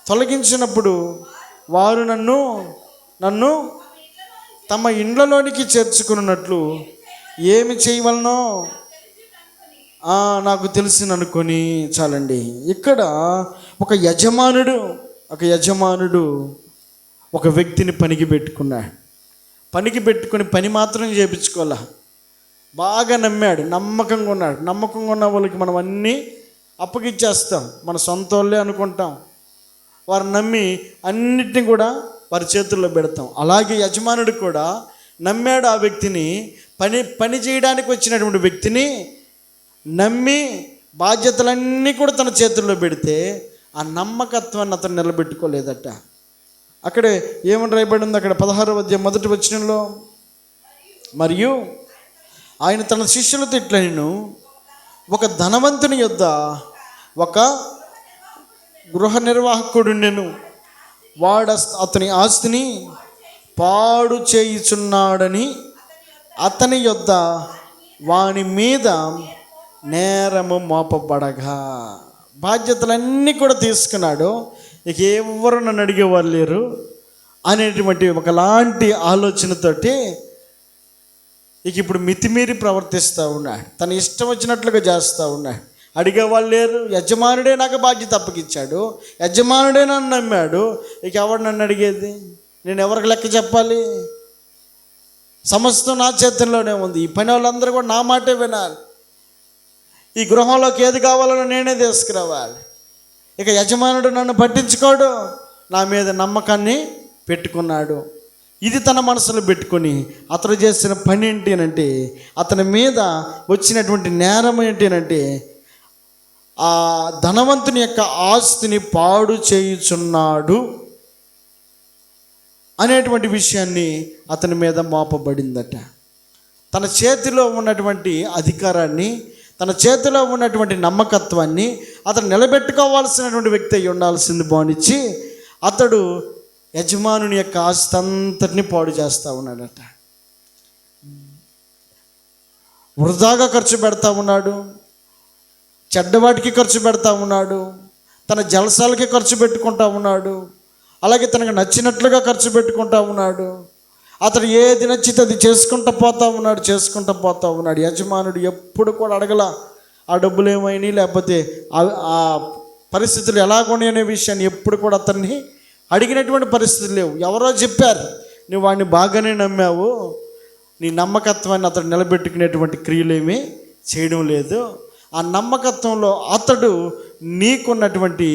తొలగించినప్పుడు వారు నన్ను తమ ఇండ్లలోనికి చేర్చుకున్నట్లు ఏమి చేయవలనో నాకు తెలిసిననుకొని చాలండి. ఇక్కడ ఒక యజమానుడు ఒక వ్యక్తిని పనికి పెట్టుకుని పని మాత్రం చేయించుకోవాలా, బాగా నమ్మాడు, నమ్మకంగా ఉన్నాడు. నమ్మకంగా ఉన్న వాళ్ళకి మనం అన్నీ అప్పగిచ్చేస్తాం, మన సొంత వాళ్ళే అనుకుంటాం. వారు నమ్మి అన్నిటిని కూడా వారి చేతుల్లో పెడతాం. అలాగే యజమానుడు కూడా నమ్మాడు ఆ వ్యక్తిని, పని చేయడానికి వచ్చినటువంటి వ్యక్తిని నమ్మి బాధ్యతలన్నీ కూడా తన చేతుల్లో పెడితే ఆ నమ్మకత్వాన్ని అతను నిలబెట్టుకోలేదట. అక్కడే ఏమని రాయబడి ఉంది, అక్కడ 16వ అధ్యాయం 1వ వచనంలో, మరియు ఆయన తన శిష్యులతో ఇట్లనెను, ఒక ధనవంతుని యొద్ద ఒక గృహ నిర్వాహకుడుండెను, వాడు అతని ఆస్తిని పాడు చేయుచున్నాడని అతని యొద్ద వాని మీద నేరము మోపబడగా. బాధ్యతలన్నీ కూడా తీసుకున్నాడు, ఇక ఎవరు నన్ను అడిగేవారు లేరు అనేటువంటి ఒకలాంటి ఆలోచనతోటి ఇక ఇప్పుడు మితిమీరి ప్రవర్తిస్తూ ఉన్నాడు, తన ఇష్టం వచ్చినట్లుగా చేస్తూ ఉన్నాడు. అడిగేవాళ్ళు లేరు, యజమానుడే నాకు బాధ్యత అప్పగించాడు, యజమానుడే నన్ను నమ్మాడు, ఇక ఎవరు నన్ను అడిగేది, నేను ఎవరికి లెక్క చెప్పాలి? సమస్తం నా చేతుల్లోనే ఉంది. ఈ పని వాళ్ళందరూ కూడా నా మాటే వినాలి. ఈ గృహంలోకి ఏది కావాలనో నేనే తీసుకురావాలి. ఇక యజమానుడు నన్ను పట్టించుకోడు, నా మీద నమ్మకాన్ని పెట్టుకున్నాడు. ఇది తన మనసులో పెట్టుకొని అతడు చేసిన పని ఏంటి అంటే, అతని మీద వచ్చినటువంటి నేరం ఏంటి అంటే, ఆ ధనవంతుని యొక్క ఆస్తిని పాడు చేయుచున్నాడు అనేటువంటి విషయాన్ని అతని మీద మోపబడిందట. తన చేతిలో ఉన్నటువంటి అధికారాన్ని, తన చేతిలో ఉన్నటువంటి నమ్మకత్వాన్ని అతను నిలబెట్టుకోవాల్సినటువంటి వ్యక్తి అయి ఉండాల్సింది భావించి అతడు యజమానుని యొక్క ఆస్తి అంతటిని పాడు చేస్తూ ఉన్నాడట. వృధాగా ఖర్చు పెడతా ఉన్నాడు, చెడ్డవాటికి ఖర్చు పెడతా ఉన్నాడు, తన జలసాలకి ఖర్చు పెట్టుకుంటా ఉన్నాడు, అలాగే తనకు నచ్చినట్లుగా ఖర్చు పెట్టుకుంటా ఉన్నాడు. అతడు ఏది నచ్చితే అది చేసుకుంటూ పోతా ఉన్నాడు. యజమానుడు ఎప్పుడు కూడా అడగల ఆ డబ్బులు ఏమైనాయి, లేకపోతే ఆ పరిస్థితులు ఎలాగొని అనే విషయాన్ని ఎప్పుడు కూడా అతన్ని అడిగినటువంటి పరిస్థితులు లేవు. ఎవరో చెప్పారు, నువ్వు వాడిని బాగానే నమ్మావు, నీ నమ్మకత్వాన్ని అతడు నిలబెట్టుకునేటువంటి క్రియలేమీ చేయడం లేదు. ఆ నమ్మకత్వంలో అతడు నీకున్నటువంటి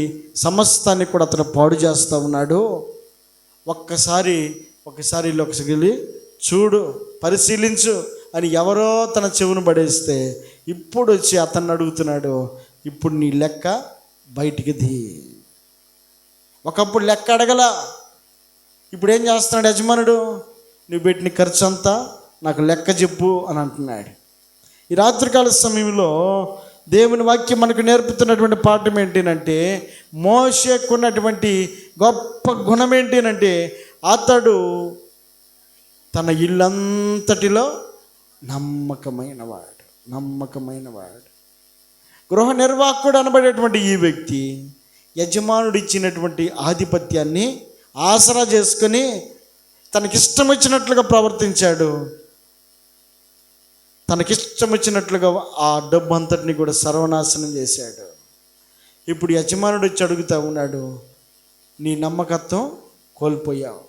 సమస్తాన్ని కూడా అతను పాడు చేస్తూ ఉన్నాడు. ఒక్కసారి వెళ్ళి చూడు, పరిశీలించు అని ఎవరో తన చెవును పడేస్తే ఇప్పుడు వచ్చి అతన్ని అడుగుతున్నాడు, ఇప్పుడు నీ లెక్క బయటికి ది. ఒకప్పుడు లెక్క అడగల, ఇప్పుడు ఏం చేస్తున్నాడు యజమానుడు, నువ్వు పెట్టిన ఖర్చు అంతా నాకు లెక్క చెప్పు అని అంటున్నాడు. ఈ రాత్రికాల సమయంలో దేవుని వాక్యం మనకు నేర్పుతున్నటువంటి పాఠం ఏంటంటే, మోషేకున్నటువంటి గొప్ప గుణం ఏంటంటే, అతడు తన ఇల్లంతటిలో నమ్మకమైన వాడు. గృహ నిర్వాహకుడు అనబడేటువంటి ఈ వ్యక్తి యజమానుడు ఇచ్చినటువంటి ఆధిపత్యాన్ని ఆసరా చేసుకొని తనకిష్టం వచ్చినట్లుగా ప్రవర్తించాడు. తనకిష్టం వచ్చినట్లుగా ఆ డబ్బు అంతటిని కూడా సర్వనాశనం చేశాడు. ఇప్పుడు యజమానుడు వచ్చి అడుగుతూ ఉన్నాడు, నీ నమ్మకత్వం కోల్పోయావు,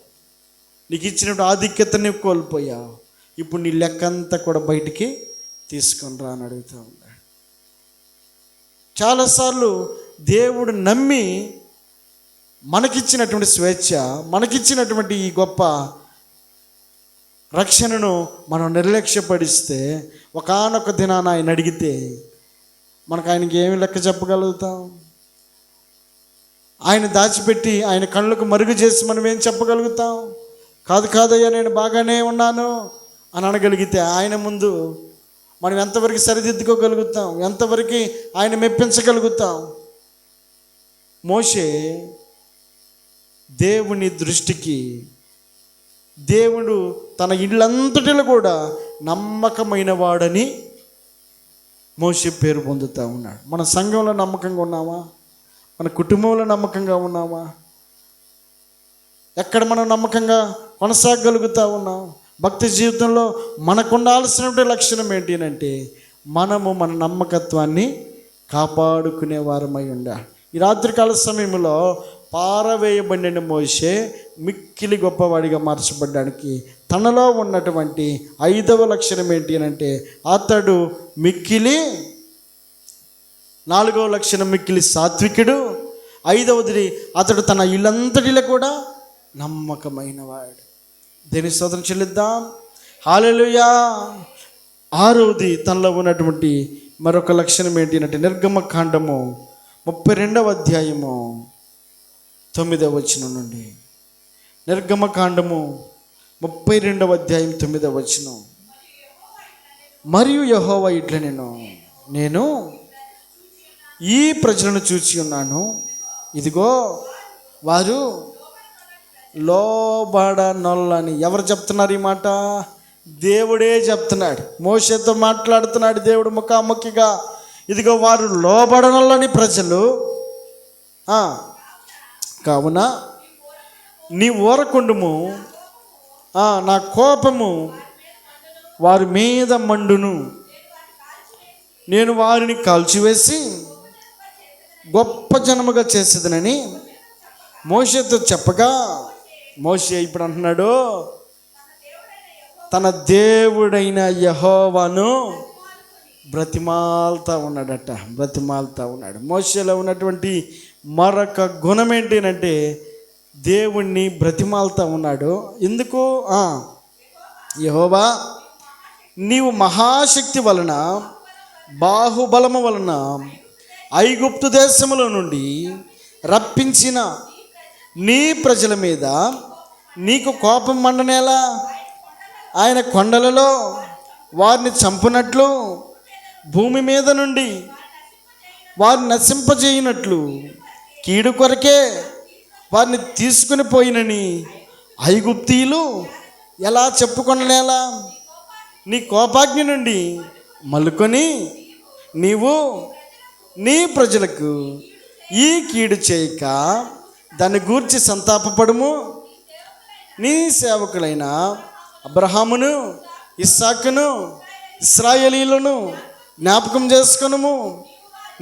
నీకు ఇచ్చినప్పుడు ఆధిక్యతని కోల్పోయావు, ఇప్పుడు నీ లెక్కంతా కూడా బయటికి తీసుకొని రా అని అడుగుతూ ఉన్నాడు. చాలాసార్లు దేవుడు నమ్మి మనకిచ్చినటువంటి స్వేచ్ఛ, మనకిచ్చినటువంటి ఈ గొప్ప రక్షణను మనం నిర్లక్ష్యపడిస్తే ఒకానొక దినాన ఆయన అడిగితే మనకు ఆయనకి ఏమి లెక్క చెప్పగలుగుతాం? ఆయన దాచిపెట్టి ఆయన కళ్ళకు మరుగు చేసి మనం ఏం చెప్పగలుగుతాం? కాదయ్యా నేను బాగానే ఉన్నాను అని అనగలిగితే ఆయన ముందు మనం ఎంతవరకు సరిదిద్దుకోగలుగుతాం? ఎంతవరకు ఆయన మెప్పించగలుగుతాం? మోషే దేవుని దృష్టికి దేవుడు తన ఇళ్ళంతటిలో కూడా నమ్మకమైన వాడని మోషే పేరు పొందుతూ ఉన్నాడు. మన సంఘంలో నమ్మకంగా ఉన్నామా? మన కుటుంబంలో నమ్మకంగా ఉన్నామా? ఎక్కడ మనం నమ్మకంగా కొనసాగలుగుతూ ఉన్నాం? భక్తి జీవితంలో మనకు ఉండాల్సినటువంటి లక్షణం ఏంటి అంటే, మనము మన నమ్మకత్వాన్ని కాపాడుకునే వారమై ఉండాలి. ఈ రాత్రికాల సమయంలో పారవేయబడిన మోషే మిక్కిలి గొప్పవాడిగా మార్చబడ్డానికి తనలో ఉన్నటువంటి 5వ లక్షణం ఏంటి అంటే, అతడు మిక్కిలి, 4వ లక్షణం మిక్కిలి సాత్వికుడు, 5వది అతడు తన ఇల్లంతటిలో కూడా నమ్మకమైన వాడు. దేని స్తోత్రం చెల్లిద్దాం, హల్లెలూయా. 6వది తనలో ఉన్నటువంటి మరొక లక్షణం ఏంటి అంటే, నిర్గమకాండము 32వ అధ్యాయము 9వ వచనం నుండి, నిర్గమకాండము 32వ అధ్యాయం 9వ వచనం. మరియు యెహోవా ఇట్లా నేను ఈ ప్రజలను చూచి ఉన్నాను, ఇదిగో వారు లోబడనొల్లని. ఎవరు చెప్తున్నారు ఈ మాట? దేవుడే చెప్తున్నాడు. మోషేతో మాట్లాడుతున్నాడు దేవుడు ముఖాముఖిగా. ఇదిగో వారు లోబడనొల్లని ప్రజలు, కావున నీ ఊరకుండుము, నా కోపము వారి మీద మండును, నేను వారిని కాల్చివేసి గొప్ప జనముగా చేసేదనని మోషేతో చెప్పగా, మోషే ఇప్పుడు అంటున్నాడు, తన దేవుడైన యెహోవాను బ్రతిమాలుతా ఉన్నాడట, బ్రతిమాలుతా ఉన్నాడు. మోషేలో ఉన్నటువంటి మరొక గుణం ఏంటంటే దేవుణ్ణి బ్రతిమాలుతా ఉన్నాడు. ఎందుకు? యెహోవా, నీవు మహాశక్తి వలన, బాహుబలము వలన ఐగుప్తు దేశములో నుండి రప్పించిన నీ ప్రజల మీద నీకు కోపం మండనేలా? ఆయన కొండలలో వారిని చంపునట్లు, భూమి మీద నుండి వారిని నశింపజేయనట్లు కీడు కొరకే వారిని తీసుకుని పోయినని ఐగుప్తీయులు ఎలా చెప్పుకొనలేలా? నీ కోపాగ్ని నుండి మలుకొని నీవు నీ ప్రజలకు ఈ కీడు చేయక దాన్ని గూర్చి సంతాపపడుము. నీ సేవకులైన అబ్రహామును, ఇస్సాకును, ఇశ్రాయేలీయులను జ్ఞాపకం చేసుకొనుము.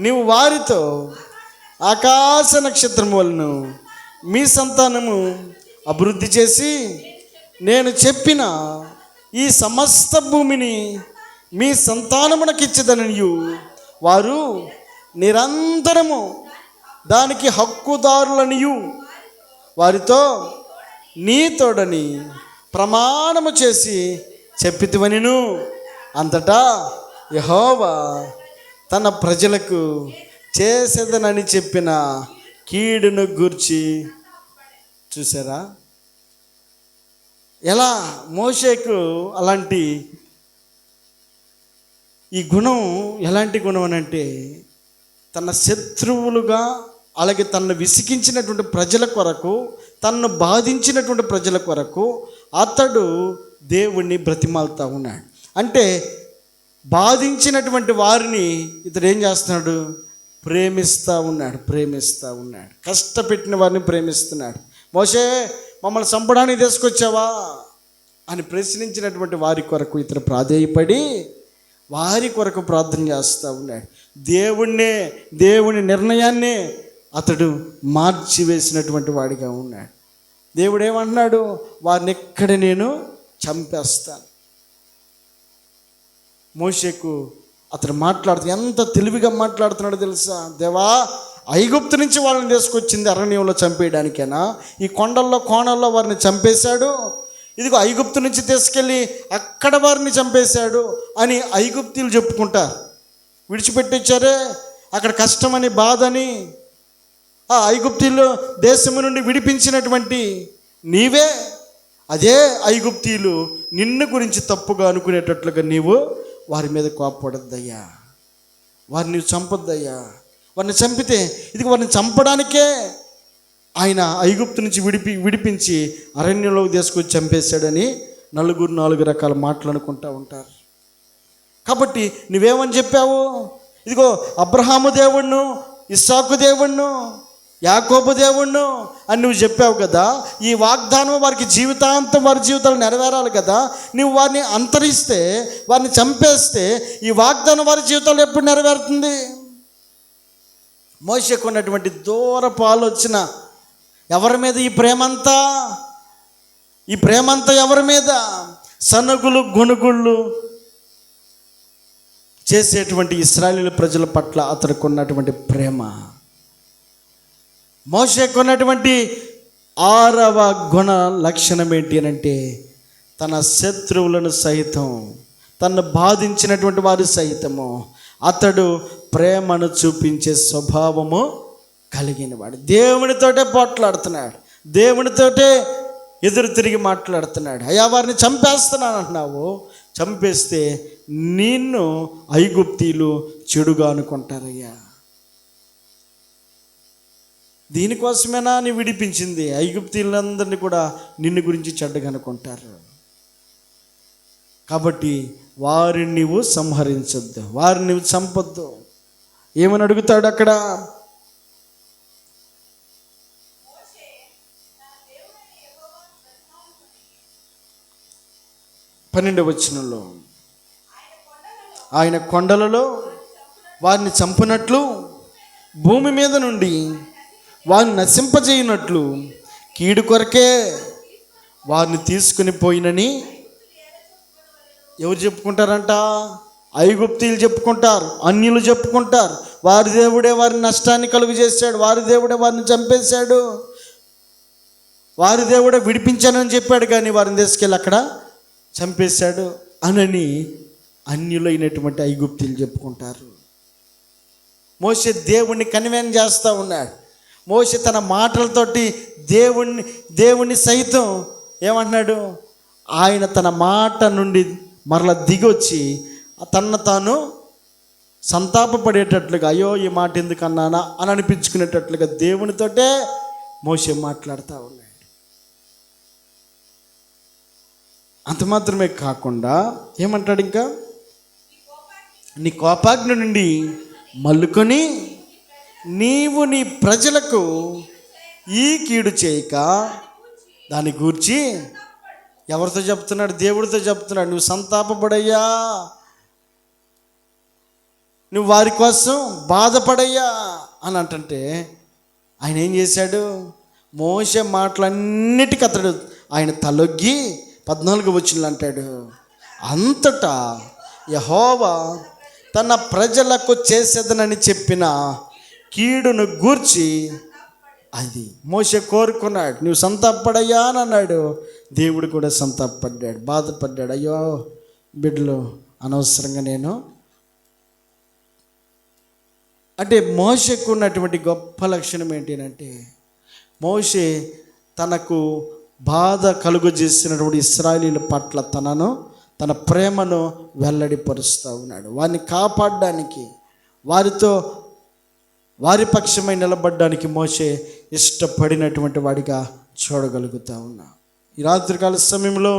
నీవు వారితో ఆకాశ నక్షత్రములను మీ సంతానము అభివృద్ధి చేసి నేను చెప్పిన ఈ సమస్త భూమిని మీ సంతానమునకిచ్చేదనియు వారు నిరంతరము దానికి హక్కుదారులనియు వారితో నీ తోడని ప్రమాణము చేసి చెప్పితివనిను. అంతటా యెహోవా తన ప్రజలకు చేసేదనని చెప్పిన కీడును గూర్చి చూసారా? ఎలా మోషేకు అలాంటి ఈ గుణం, ఎలాంటి గుణం అని అంటే తన శత్రువులుగా, అలాగే తనను విసిగించినటువంటి ప్రజల కొరకు, తనను బాధించినటువంటి ప్రజల కొరకు అతడు దేవుణ్ణి బ్రతిమాలుతా ఉన్నాడు. అంటే బాధించినటువంటి వారిని ఇతడు ఏం చేస్తున్నాడు? ప్రేమిస్తూ ఉన్నాడు, ప్రేమిస్తూ ఉన్నాడు. కష్టపెట్టిన వారిని ప్రేమిస్తున్నాడు. మోషే, మమ్మల్ని చంపడానికి తీసుకొచ్చావా అని ప్రశ్నించినటువంటి వారి కొరకు ఇతడు ప్రాధేయపడి వారి కొరకు ప్రార్థన చేస్తూ ఉన్నాడు. దేవుని నిర్ణయాన్నే అతడు మార్చివేసినటువంటి వాడిగా ఉన్నాడు. దేవుడు ఏమంటున్నాడు? వారిని ఎక్కడ నేను చంపేస్తాను. మోషేకు అతను ఎంత తెలివిగా మాట్లాడుతున్నాడో తెలుసా? దేవా, ఐగుప్తు నుంచి వాళ్ళని తీసుకొచ్చింది అరణ్యంలో చంపేయడానికేనా? ఈ కొండల్లో కోణల్లో వారిని చంపేశాడు. ఇదిగో ఐగుప్తు నుంచి తీసుకెళ్ళి అక్కడ వారిని చంపేశాడు అని ఐగుప్తీయులు చెప్పుకుంటారు. విడిచిపెట్టించారే అక్కడ కష్టమని, బాధని. ఆ ఐగుప్తీయులు దేశము నుండి విడిపించినటువంటి నీవే, అదే ఐగుప్తీయులు నిన్ను గురించి తప్పుగా అనుకునేటట్లుగా నీవు వారి మీద కోపపడద్దయ్యా, వారిని నీవు చంపొద్దయ్యా. వారిని చంపితే ఇదిగో వారిని చంపడానికే ఆయన ఐగుప్తు నుంచి విడిపించి అరణ్యంలోకి తీసుకొచ్చి చంపేశాడని నలుగురు 4 రకాల మాటలు అనుకుంటూ ఉంటారు. కాబట్టి నువ్వేమని చెప్పావు? ఇదిగో అబ్రహాము దేవుణ్ణు, ఇస్సాకు దేవుణ్ణు, యాకోబు దేవుణ్ణు అని నువ్వు చెప్పావు కదా. ఈ వాగ్దానం వారికి జీవితాంతం వారి జీవితాలు నెరవేరాలి కదా. నువ్వు వారిని అంతరిస్తే, వారిని చంపేస్తే ఈ వాగ్దానం వారి జీవితాలు ఎప్పుడు నెరవేరుతుంది? మోషేకు ఉన్నటువంటి దూరపు ఆలోచన ఎవరి మీద? ఈ ప్రేమంతా ఎవరి మీద? సనుగులు గొనుగుళ్ళు చేసేటువంటి ఇశ్రాయేలు ప్రజల పట్ల అతనికి ఉన్నటువంటి ప్రేమ. మోషేకు ఉన్నటువంటి 6వ గుణ లక్షణం ఏంటి అని అంటే తన శత్రువులను సైతం, తను బాధించినటువంటి వారు సైతము అతడు ప్రేమను చూపించే స్వభావము కలిగిన వాడు. దేవునితోటే పోట్లాడుతున్నాడు, దేవునితోటే ఎదురు తిరిగి మాట్లాడుతున్నాడు. అయ్యా, వారిని చంపేస్తున్నాను అంటున్నావు, చంపేస్తే నిన్ను ఐగుప్తీయులు చెడుగా అనుకుంటారయ్యా. దీనికోసమేనా నీ విడిపించింది? ఐగుప్తీయులందరినీ కూడా నిన్ను గురించి చెడ్డగా అనుకుంటారు. కాబట్టి వారిని నీవు సంహరించొద్దు, వారిని నువ్వు చంపొద్దు. ఏమని అడుగుతాడు అక్కడ? 12వ వచనంలో ఆయన కొండలలో వారిని చంపునట్లు, భూమి మీద నుండి వారిని నశింపజేయనట్లు కీడు కొరకే వారిని తీసుకుని పోయినని ఎవరు చెప్పుకుంటారంట? ఐగుప్తీయులు చెప్పుకుంటారు, అన్యులు చెప్పుకుంటారు. వారి దేవుడే వారిని నష్టాన్ని కలుగు చేశాడు, వారి దేవుడే వారిని చంపేశాడు, వారి దేవుడే విడిపించానని చెప్పాడు, కానీ వారిని తీసుకెళ్ళి అక్కడ చంపేశాడు అనని అన్యులైనటువంటి ఐగుప్తీయులు చెప్పుకుంటారు. మోషే దేవుణ్ణి కన్వెన్స్ చేస్తూ ఉన్నాడు. మోషే తన మాటలతోటి దేవుణ్ణి సైతం ఏమంటున్నాడు? ఆయన తన మాట నుండి మరలా దిగొచ్చి తన తాను సంతాపపడేటట్లుగా, అయ్యో ఈ మాట ఎందుకు అన్నానా అని అనిపించుకునేటట్లుగా దేవునితోటే మోషే మాట్లాడుతూ ఉన్నాడు. అంత మాత్రమే కాకుండా ఏమంటాడు ఇంకా? నీ కోపాగ్ని నుండి మల్లుకొని నీవు నీ ప్రజలకు ఈ కీడు చేయక దాని గూర్చి ఎవరితో చెప్తున్నాడు? దేవుడితో చెప్తున్నాడు. నువ్వు సంతాపపడయ్యా, నువ్వు వారి కోసం బాధపడయ్యా అని అంటుంటే ఆయన ఏం చేశాడు? మోషే మాటలన్నిటికీ అతడు ఆయన తలొగ్గి 14 వచనంలో అంటాడు, అంతటా యెహోవా తన ప్రజలకు చేసేదనని చెప్పిన కీడును గూర్చి అది మోషే కోరుకున్నాడు. నువ్వు సంతాపపడయ్యా అని అన్నాడు. దేవుడు కూడా సంతాపడ్డాడు, బాధపడ్డాడు. అయ్యో బిడ్డలు అనవసరంగా నేను అంటే మోషేకు ఉన్నటువంటి గొప్ప లక్షణం ఏంటంటే, మోషే తనకు బాధ కలుగు చేసినటువంటి ఇశ్రాయేలీయుల పట్ల తన ప్రేమను వెల్లడిపరుస్తూ ఉన్నాడు. వారిని కాపాడడానికి, వారి పక్షమై నిలబడడానికి మోషే ఇష్టపడినటువంటి వాడిగా చూడగలుగుతూ ఉన్నా. ఈ రాత్రికాల సమయంలో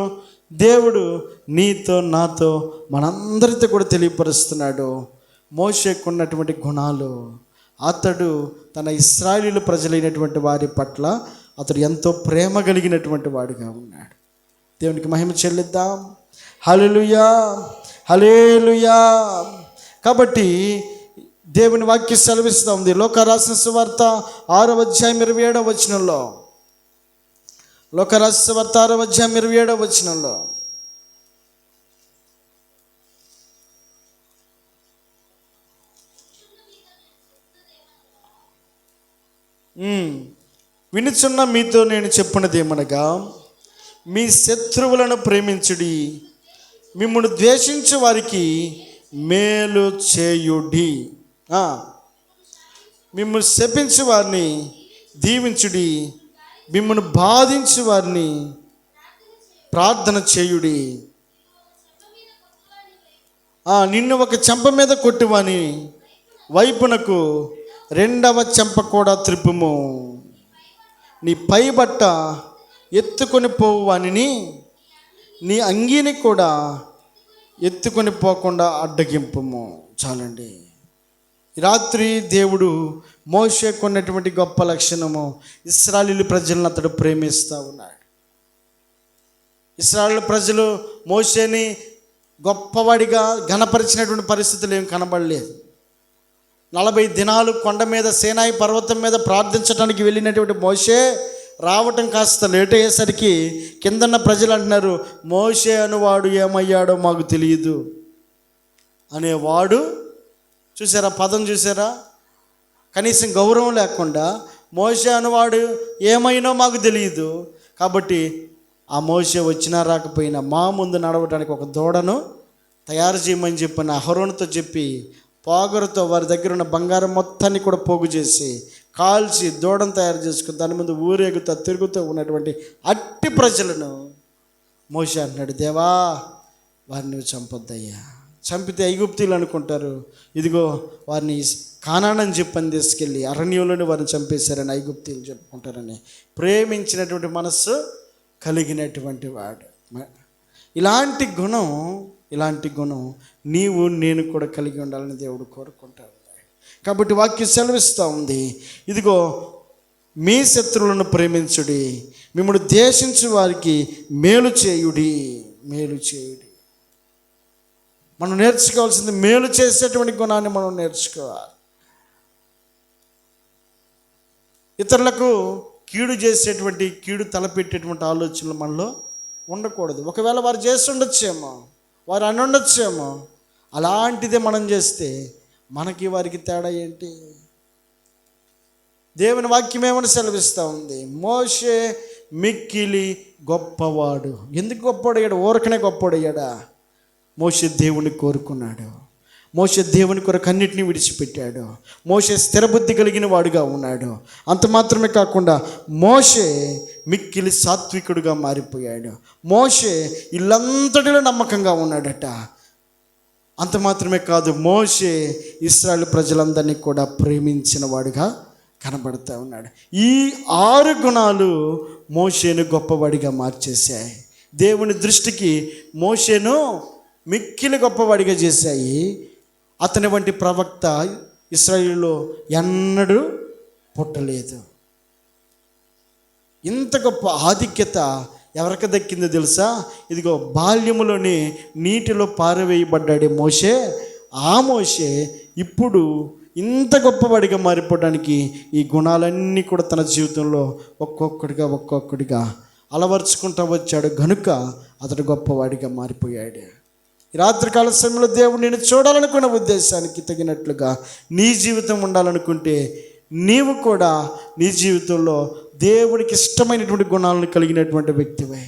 దేవుడు నీతో నాతో మనందరితో కూడా తెలియపరుస్తున్నాడు మోషేకు ఉన్నటువంటి గుణాలు. అతడు తన ఇశ్రాయేలీయుల ప్రజలైనటువంటి వారి పట్ల అతడు ఎంతో ప్రేమ కలిగినటువంటి వాడిగా ఉన్నాడు. దేవునికి మహిమ చెల్లిద్దాం. హల్లెలూయా, హల్లెలూయా. కాబట్టి దేవుని వాక్యం సెలవిస్తూ ఉంది. లోక రాసిన సువార్త 6వ అధ్యాయం 27వ వచనంలో, లోక రాసిన సువార్త 6వ అధ్యాయం 27వ వచనంలో, వినుచున్న మీతో నేను చెప్పినదేమనగా, మీ శత్రువులను ప్రేమించుడి, మిమ్మును ద్వేషించు వారికి మేలు చేయుడి, మిమ్మును శపించు వారిని దీవించుడి, మిమ్మును బాధించు వారిని ప్రార్థన చేయుడి. నిన్ను ఒక చెంప మీద కొట్టువాని వైపునకు 2వ చెంప కూడా త్రిప్పుము. నీ పై బట్ట ఎత్తుకొని పోవానిని నీ అంగీని కూడా ఎత్తుకొని పోకుండా అడ్డగింపుము. చాలండి. రాత్రి దేవుడు మోషేకు ఉన్నటువంటి గొప్ప లక్షణము, ఇశ్రాయేలు ప్రజలను అతడు ప్రేమిస్తూ ఉన్నాడు. ఇశ్రాయేలు ప్రజలు మోషేని గొప్పవాడిగా ఘనపరిచినటువంటి పరిస్థితులు ఏం కనబడలేదు. 40 దినాలు కొండ మీద సీనాయి పర్వతం మీద ప్రార్థించడానికి వెళ్ళినటువంటి మోషే రావటం కాస్త లేట్ అయ్యేసరికి కిందన్న ప్రజలు అంటున్నారు, మోషే అనువాడు ఏమయ్యాడో మాకు తెలియదు అనేవాడు. చూసారా పదం? చూసారా? కనీసం గౌరవం లేకుండా మోషే అనువాడు ఏమైనా మాకు తెలియదు, కాబట్టి ఆ మోషే వచ్చినా రాకపోయినా మా ముందు నడవడానికి ఒక దూడను తయారు చేయమని చెప్పిన అహరోనుతో చెప్పి పోగరుతో వారి దగ్గర ఉన్న బంగారం మొత్తాన్ని కూడా పోగు చేసి కాల్చి దూడను తయారు చేసుకుని దాని ముందు ఊరేగుతూ తిరుగుతూ ఉన్నటువంటి అట్టి ప్రజలను మోషే అంటున్నాడు, దేవా వారిని నువ్వు చంపొద్దయ్యా. చంపితే ఐగుప్తీయులు అనుకుంటారు, ఇదిగో వారిని కానానని చెప్పని తీసుకెళ్ళి అరణ్యంలోనే వారిని చంపేశారని ఐగుప్తీయులు చెప్పుకుంటారని ప్రేమించినటువంటి మనస్సు కలిగినటువంటి వాడు. ఇలాంటి గుణం నీవు నేను కూడా కలిగి ఉండాలని దేవుడు కోరుకుంటా ఉన్నాడు. కాబట్టి వాక్యం సెలవిస్తూ ఉంది, ఇదిగో మీ శత్రువులను ప్రేమించుడి, మిమ్మల్ని ద్వేషించు వారికి మేలు చేయుడి. మనం నేర్చుకోవాల్సింది మేలు చేసేటువంటి గుణాన్ని మనం నేర్చుకోవాలి. ఇతరులకు కీడు చేసేటువంటి, కీడు తలపెట్టేటువంటి ఆలోచనలు మనలో ఉండకూడదు. ఒకవేళ వారు చేస్తుండొచ్చేమో, వారు అని ఉండొచ్చేమో. అలాంటిదే మనం చేస్తే మనకి వారికి తేడా ఏంటి? దేవుని వాక్యం ఏమని సెలవిస్తూ ఉంది? మోషే మిక్కిలి గొప్పవాడు. ఎందుకు గొప్పవాడయ్యాడు? ఊరకనే గొప్పవాడయ్యాడా? మోషే దేవుని కోరుకున్నాడు. మోషే దేవుని కొరకు అన్నిటినీ విడిచిపెట్టాడు. మోషే స్థిరబుద్ధి కలిగిన వాడుగా ఉన్నాడు. అంత మాత్రమే కాకుండా మోషే మిక్కిలి సాత్వికుడుగా మారిపోయాడు. మోషే ఇల్లంతటిలో నమ్మకంగా ఉన్నాడట. అంత మాత్రమే కాదు, మోషే ఇశ్రాయేలు ప్రజలందరినీ కూడా ప్రేమించిన వాడుగా కనబడుతూ ఉన్నాడు. ఈ 6 గుణాలు మోషేను గొప్పవాడిగా మార్చేశాయి. దేవుని దృష్టికి మోషేను మిక్కిలి గొప్పవాడిగా చేశాయి. అతని వంటి ప్రవక్త ఇశ్రాయేలులో ఎన్నడూ పుట్టలేదు. ఇంత గొప్ప ఆధిక్యత ఎవరికి దక్కిందో తెలుసా? ఇదిగో బాల్యములోనే నీటిలో పారవేయబడ్డాడే మోషే. ఆ మోషే ఇప్పుడు ఇంత గొప్పవాడిగా మారిపోవడానికి ఈ గుణాలన్నీ కూడా తన జీవితంలో ఒక్కొక్కడిగా అలవర్చుకుంటూ వచ్చాడు గనుక అతడు గొప్పవాడిగా మారిపోయాడు. ఈ రాత్రికాల సమయంలో దేవుడు నేను చూడాలనుకున్న ఉద్దేశానికి తగినట్లుగా నీ జీవితం ఉండాలనుకుంటే నీవు కూడా నీ జీవితంలో దేవునికి ఇష్టమైనటువంటి గుణాలను కలిగినటువంటి వ్యక్తివే.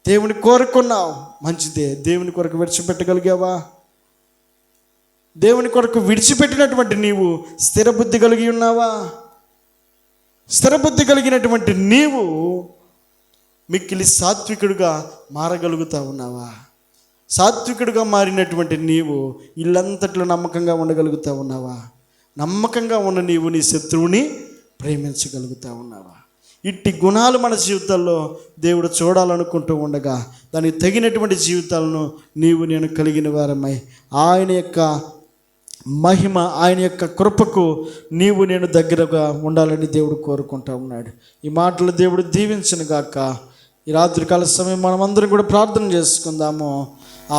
దేవుని కోరుకున్నావు, మంచిదే. దేవుని కొరకు విడిచిపెట్టగలిగావా? దేవుని కొరకు విడిచిపెట్టినటువంటి నీవు స్థిరబుద్ధి కలిగి ఉన్నావా? స్థిరబుద్ధి కలిగినటువంటి నీవు మిక్కిలి సాత్వికుడుగా మారగలుగుతా ఉన్నావా? సాత్వికుడుగా మారినటువంటి నీవు ఇల్లంతట్లో నమ్మకంగా ఉండగలుగుతా ఉన్నావా? నమ్మకంగా ఉన్న నీవు నీ శత్రువుని ప్రేమించగలుగుతా ఉన్నావా? ఇట్టి గుణాలు మన జీవితాల్లో దేవుడు చూడాలనుకుంటూ ఉండగా దానికి తగినటువంటి జీవితాలను నీవు నేను కలిగిన వారమై ఆయన యొక్క మహిమ, ఆయన యొక్క కృపకు నీవు నేను దగ్గరగా ఉండాలని దేవుడు కోరుకుంటూ ఉన్నాడు. ఈ మాటలు దేవుడు దీవించును గాక. ఈ రాత్రికాల సమయం మనమందరం కూడా ప్రార్థన చేసుకుందాము. ఆ